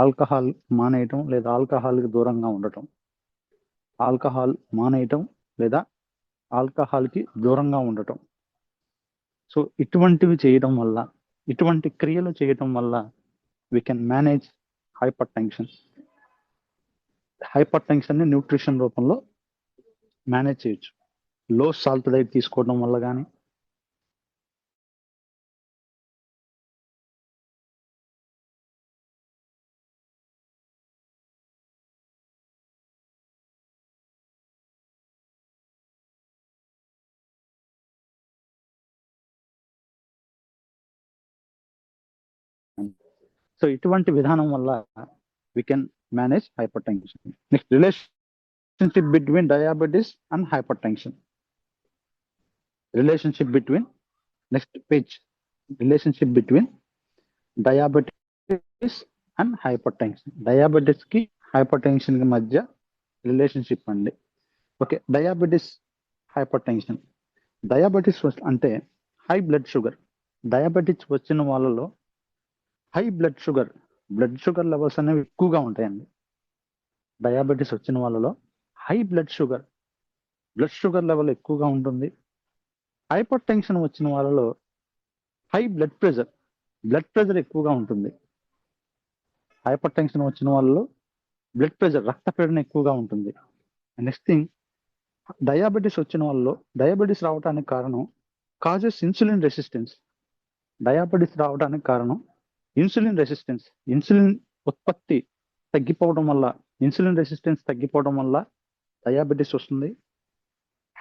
Alcohol మానేయటం లేదా ఆల్కహాల్కి దూరంగా ఉండటం. ఆల్కహాల్ మానేయటం లేదా ఆల్కహాల్కి దూరంగా ఉండటం. సో ఇటువంటివి చేయడం వల్ల, ఇటువంటి క్రియలు చేయటం వల్ల we can manage hypertension. Hypertension ని న్యూట్రిషన్ రూపంలో మేనేజ్ చేయొచ్చు. లో సాల్ట్ డైట్ తీసుకోవడం వల్ల కానీ, సో ఇటువంటి విధానం వల్ల we can manage hypertension. Next, relationship between diabetes and hypertension. Relationship between, next page, relationship between diabetes and hypertension. Diabetes ki hypertension ki madhya relationship andi. Okay, diabetes, hypertension. Diabetes ante high blood sugar. Diabetes వచ్చిన వాళ్ళలో high blood sugar levels అనేవి ఎక్కువగా ఉంటాయండి. Diabetes వచ్చిన వాళ్ళలో high blood sugar level ఎక్కువగా ఉంటుంది. Hyper tension వచ్చిన వాళ్ళలో హై బ్లడ్ ప్రెషర్ ఎక్కువగా ఉంటుంది. హైపర్ టెన్షన్ వచ్చిన వాళ్ళలో బ్లడ్ ప్రెషర్, రక్తపీడనం ఎక్కువగా ఉంటుంది. నెక్స్ట్ థింగ్, డయాబెటీస్ వచ్చిన వాళ్ళలో, డయాబెటీస్ రావడానికి కారణం కాజెస్ ఇన్సులిన్ రెసిస్టెన్స్. డయాబెటీస్ రావడానికి కారణం ఇన్సులిన్ రెసిస్టెన్స్. ఇన్సులిన్ ఉత్పత్తి తగ్గిపోవడం వల్ల, ఇన్సులిన్ రెసిస్టెన్స్ తగ్గిపోవడం వల్ల డయాబెటీస్ వస్తుంది.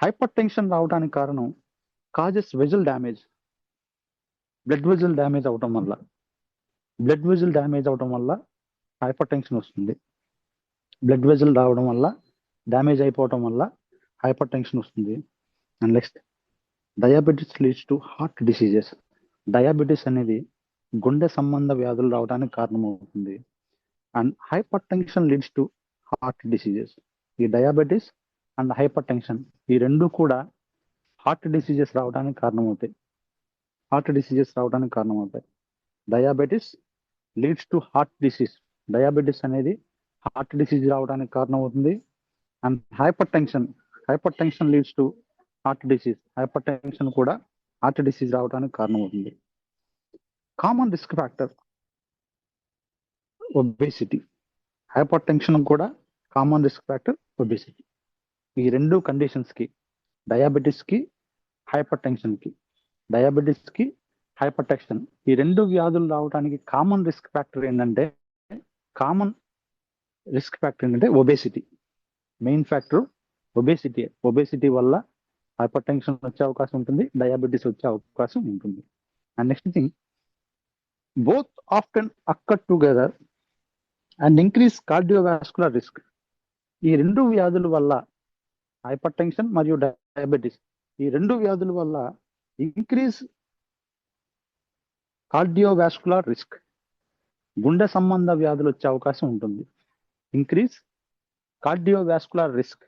హైపర్ టెన్షన్ రావడానికి కారణం causes vessel damage. Blood vessel damage అవడం వల్ల హైపర్ టెన్షన్ వస్తుంది. బ్లడ్ వెజల్ రావడం వల్ల, డ్యామేజ్ అయిపోవడం వల్ల హైపర్ టెన్షన్ వస్తుంది. And next, diabetes leads to heart diseases. Diabetes అనేది గుండె సంబంధ వ్యాధులు రావడానికి కారణమవుతుంది. And hyper tension leads to heart diseases. ఈ డయాబెటీస్ అండ్ హైపర్ టెన్షన్ ఈ రెండు కూడా హార్ట్ డిసీజెస్ రావడానికి కారణమవుతాయి. Diabetes leads to heart disease. Diabetes అనేది హార్ట్ డిసీజ్ రావడానికి కారణమవుతుంది. And hyper tension leads to heart disease. Hyper tension కూడా హార్ట్ డిసీజ్ రావడానికి కారణమవుతుంది. Common risk factor obesity. Hyper tension కూడా కామన్ రిస్క్ ఫ్యాక్టర్ ఒబేసిటీ. ఈ రెండు కండిషన్స్ కి, డయాబెటీస్ కి హైపర్ టెన్షన్ ఈ రెండు వ్యాధులు రావడానికి కామన్ రిస్క్ ఫ్యాక్టర్ ఏంటంటే obesity. Main factor obesity. Obesity వల్ల హైపర్ టెన్షన్ వచ్చే అవకాశం ఉంటుంది, డయాబెటీస్ వచ్చే అవకాశం ఉంటుంది. And next thing, both often occur together and increase cardiovascular risk. ఈ రెండు వ్యాధుల వల్ల, హైపర్ టెన్షన్ మరియు డయాబెటీస్, ఈ రెండు వ్యాధుల వల్ల ఇంక్రీజ్ కార్డియోవాస్కులర్ రిస్క్, గుండె సంబంధ వ్యాధులు వచ్చే అవకాశం ఉంటుంది. ఇంక్రీజ్ కార్డియోవాస్కులర్ రిస్క్,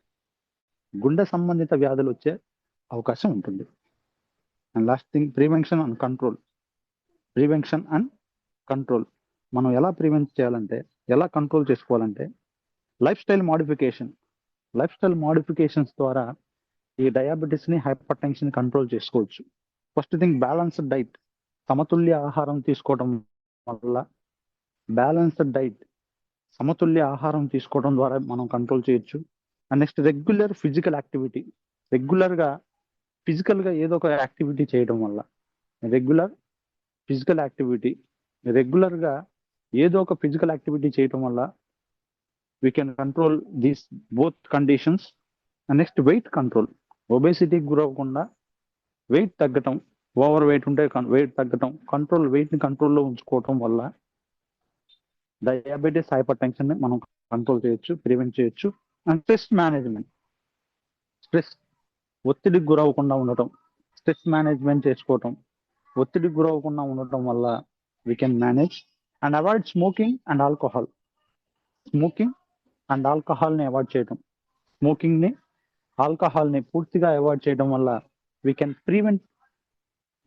గుండె సంబంధిత వ్యాధులు వచ్చే అవకాశం ఉంటుంది. And last thing prevention and control. Prevention and control. మనం ఎలా ప్రివెంట్ చేయాలంటే, ఎలా కంట్రోల్ చేసుకోవాలంటే, లైఫ్ స్టైల్ మోడిఫికేషన్స్ ద్వారా ఈ డయాబెటీస్ని, హైపర్ టెన్షన్ కంట్రోల్ చేసుకోవచ్చు. First thing balanced diet. సమతుల్య ఆహారం తీసుకోవడం వల్ల, సమతుల్య ఆహారం తీసుకోవడం ద్వారా మనం కంట్రోల్ చేయొచ్చు. And next regular physical activity. రెగ్యులర్గా ఏదో ఒక యాక్టివిటీ చేయడం వల్ల, రెగ్యులర్గా ఏదో ఒక ఫిజికల్ యాక్టివిటీ చేయడం వల్ల we can control these both conditions. And next weight control. Obesity గురవకుండా వెయిట్ తగ్గటం, ఓవర్ వెయిట్ ఉంటే వెయిట్ తగ్గటం, వెయిట్ని కంట్రోల్లో ఉంచుకోవటం వల్ల డయాబెటీస్, హైపర్ టెన్షన్ని మనం కంట్రోల్ చేయొచ్చు, ప్రివెంట్ చేయొచ్చు. And stress management. ఒత్తిడికి గురవకుండా ఉండటం, స్ట్రెస్ మేనేజ్మెంట్ చేసుకోవటం, ఒత్తిడికి గురవకుండా ఉండటం వల్ల we can manage. And avoid smoking and ఆల్కహాల్ని అవాయిడ్ చేయటం. ఆల్కహాల్ని పూర్తిగా అవాయిడ్ చేయడం వల్ల we can prevent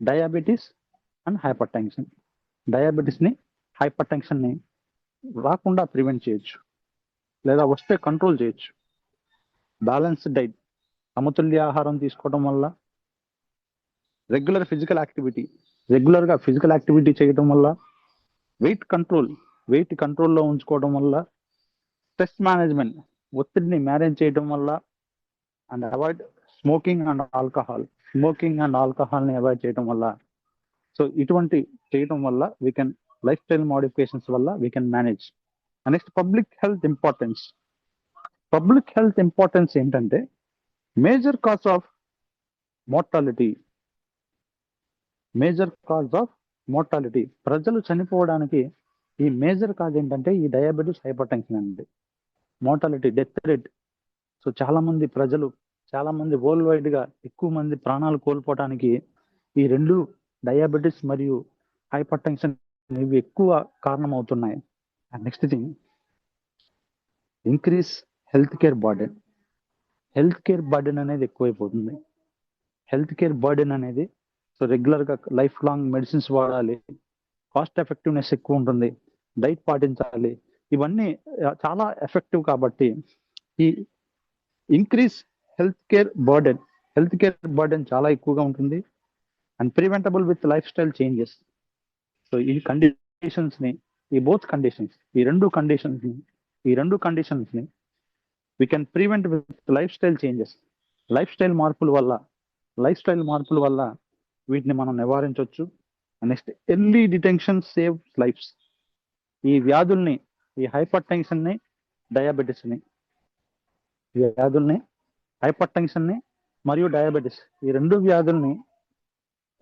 diabetes and hypertension. డయాబెటీస్ని, హైపర్ టెన్షన్ని రాకుండా ప్రివెంట్ చేయొచ్చు, లేదా వస్తే కంట్రోల్ చేయొచ్చు. బ్యాలెన్స్డ్ డైట్, సమతుల్య ఆహారం తీసుకోవడం వల్ల, రెగ్యులర్గా ఫిజికల్ యాక్టివిటీ చేయడం వల్ల, వెయిట్ కంట్రోల్లో ఉంచుకోవడం వల్ల, స్ట్రెస్ మేనేజ్మెంట్, ఒత్తిడిని మేనేజ్ చేయడం వల్ల, అండ్ అవాయిడ్ స్మోకింగ్ అండ్ ఆల్కహాల్ని అవాయిడ్ చేయడం వల్ల. సో ఇటువంటి చేయడం వల్ల we can, lifestyle modifications వల్ల we can manage. Next public health importance ఏంటంటే, మేజర్ కాజ్ ఆఫ్ మోర్టాలిటీ. ప్రజలు చనిపోవడానికి ఈ మేజర్ కాజ్ ఏంటంటే ఈ డయాబెటీస్, హైపర్ టెన్షన్ అండి. Mortality, death rate. సో చాలా మంది వరల్డ్ వైడ్ గా ఎక్కువ మంది ప్రాణాలు కోల్పోవడానికి ఈ రెండు, డయాబెటీస్ మరియు హైపర్ టెన్షన్, ఇవి ఎక్కువ కారణం అవుతున్నాయి. And next thing, increase health care burden అనేది ఎక్కువైపోతుంది. సో రెగ్యులర్గా లైఫ్ లాంగ్ మెడిసిన్స్ వాడాలి, కాస్ట్ ఎఫెక్టివ్నెస్ ఎక్కువ ఉంటుంది, డైట్ పాటించాలి, ఇవన్నీ చాలా ఎఫెక్టివ్. కాబట్టి ఈ ఇంక్రీజ్ హెల్త్ కేర్ బర్డెన్ చాలా ఎక్కువగా ఉంటుంది. And preventable with lifestyle changes. So ఈ రెండు కండిషన్స్ని we can prevent with lifestyle changes. Lifestyle మార్పుల వల్ల వీటిని మనం నివారించవచ్చు. Next early detection save lives. ఈ వ్యాధుల్ని, ఈ హైపర్ టెన్షన్ని, హైపర్ టెన్షన్ని మరియు డయాబెటీస్, ఈ రెండు వ్యాధుల్ని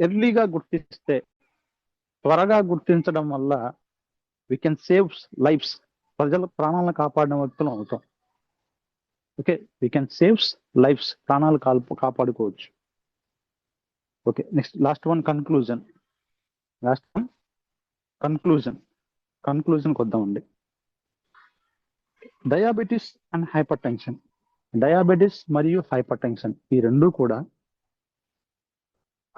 ఎర్లీగా త్వరగా గుర్తించడం వల్ల వీ కెన్ సేవ్ లైఫ్స్. ప్రజల ప్రాణాలను కాపాడిన వ్యక్తులు అవుతాం. Okay, we can saves lives, ప్రాణాలు కాపాడుకోవచ్చు. ఓకే, నెక్స్ట్ లాస్ట్ వన్ కన్క్లూజన్కి వద్దామండి. Diabetes and hypertension, diabetes మరియు హైపర్ టెన్షన్ ఈ రెండు కూడా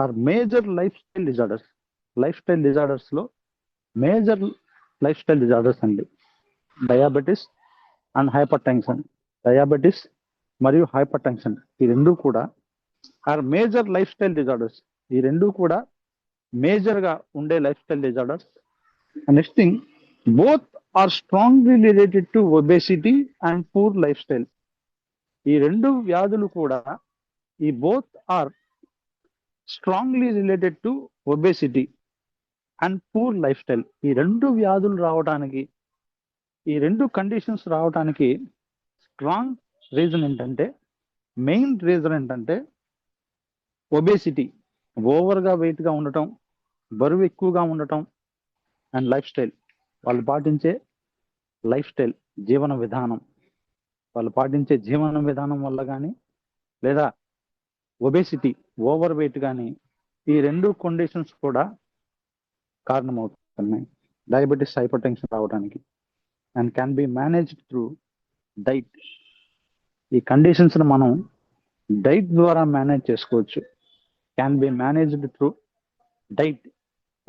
ఆర్ మేజర్ లైఫ్ స్టైల్ డిజార్డర్స్లో మేజర్ లైఫ్ స్టైల్ డిజార్డర్స్ అండి. డయాబెటీస్ మరియు హైపర్ టెన్షన్ ఈ రెండు కూడా are major lifestyle disorders. ఈ రెండు కూడా మేజర్గా ఉండే lifestyle disorders. Next thing, both are strongly related to obesity and poor lifestyle. ఈ రెండు వ్యాధులు కూడా, ఈ both are strongly related to obesity and poor lifestyle. ఈ రెండు వ్యాధులు రావడానికి, ఈ రెండు కండిషన్స్ రావడానికి స్ట్రాంగ్ రీజన్ ఏంటంటే, మెయిన్ రీజన్ ఏంటంటే ఒబేసిటీ, ఓవర్గా వెయిట్గా ఉండటం, బరువు ఎక్కువగా ఉండటం, అండ్ లైఫ్ స్టైల్, వాళ్ళు పాటించే జీవన విధానం వల్ల కానీ, లేదా ఒబేసిటీ, ఓవర్ వెయిట్ కానీ, ఈ రెండు కండిషన్స్ కూడా కారణమవుతున్నాయి డయాబెటీస్, హైపర్ టెన్షన్ రావడానికి. And can be managed through diet. ఈ కండిషన్స్ని మనం డైట్ ద్వారా మేనేజ్ చేసుకోవచ్చు. can be managed through diet.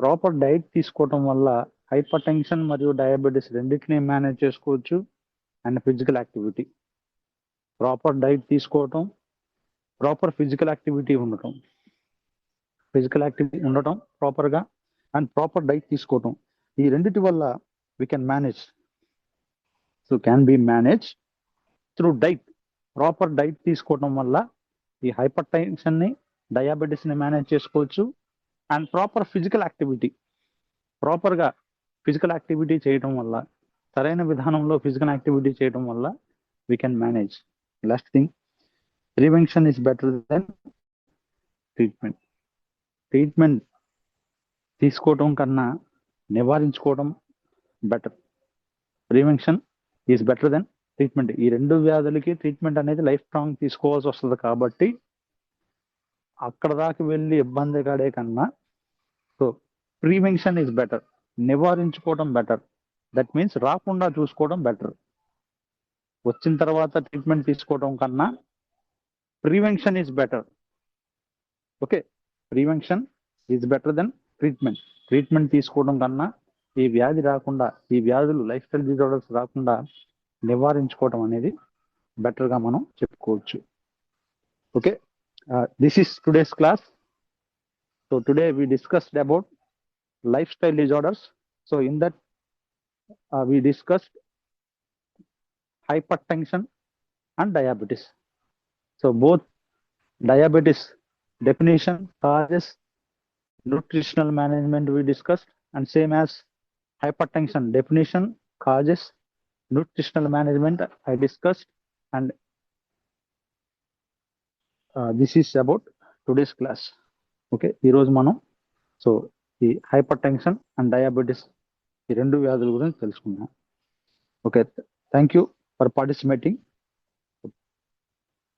Proper diet తీసుకోవటం వల్ల హైపర్ టెన్షన్ మరియు డయాబెటీస్ రెండింటినీ మేనేజ్ చేసుకోవచ్చు. And physical activity, proper diet తీసుకోవటం, ప్రాపర్ ఫిజికల్ యాక్టివిటీ ఉండటం, ప్రాపర్గా అండ్ ప్రాపర్ డైట్ తీసుకోవటం, ఈ రెండిటి వల్ల we can manage. So can be manage through diet. Proper diet తీసుకోవటం వల్ల ఈ హైపర్ టెన్షన్ని, డయాబెటీస్ని మేనేజ్ చేసుకోవచ్చు. అండ్ ప్రాపర్ ఫిజికల్ యాక్టివిటీ, ప్రాపర్గా ఫిజికల్ యాక్టివిటీ చేయడం వల్ల, సరైన విధానంలో ఫిజికల్ యాక్టివిటీ చేయడం వల్ల we can manage. Last thing, prevention is better than treatment. Treatment తీసుకోవడం కన్నా నివారించుకోవడం better. Prevention is better than treatment. ఈ రెండు వ్యాధులకి ట్రీట్మెంట్ అనేది లైఫ్ లాంగ్ తీసుకోవాల్సి వస్తుంది కాబట్టి అక్కడ దాకా వెళ్ళి ఇబ్బంది పడే కన్నా సో ప్రివెన్షన్ ఈజ్ బెటర్. నివారించుకోవడం బెటర్. దట్ మీన్స్ రాకుండా చూసుకోవడం బెటర్. వచ్చిన తర్వాత ట్రీట్మెంట్ తీసుకోవడం కన్నా prevention is better. Okay, prevention is better than treatment. Treatment తీసుకోవడం కన్నా ఈ వ్యాధి రాకుండా, ఈ వ్యాధులు లైఫ్ స్టైల్ డిజార్డర్స్ రాకుండా నివారించుకోవడం అనేది బెటర్గా మనం చెప్పుకోవచ్చు. Okay, this is today's class. So today we discussed about lifestyle disorders. So in that we discussed hypertension and diabetes. So both diabetes definition, causes, nutritional management we discussed, and same as hypertension definition, causes, nutritional management I discussed, and this is about today's class. Okay, ఈరోజు మనం so ఈ hypertension and diabetes ఈ రెండు వ్యాధుల గురించి తెలుసుకున్నాం. Okay, thank you for participating.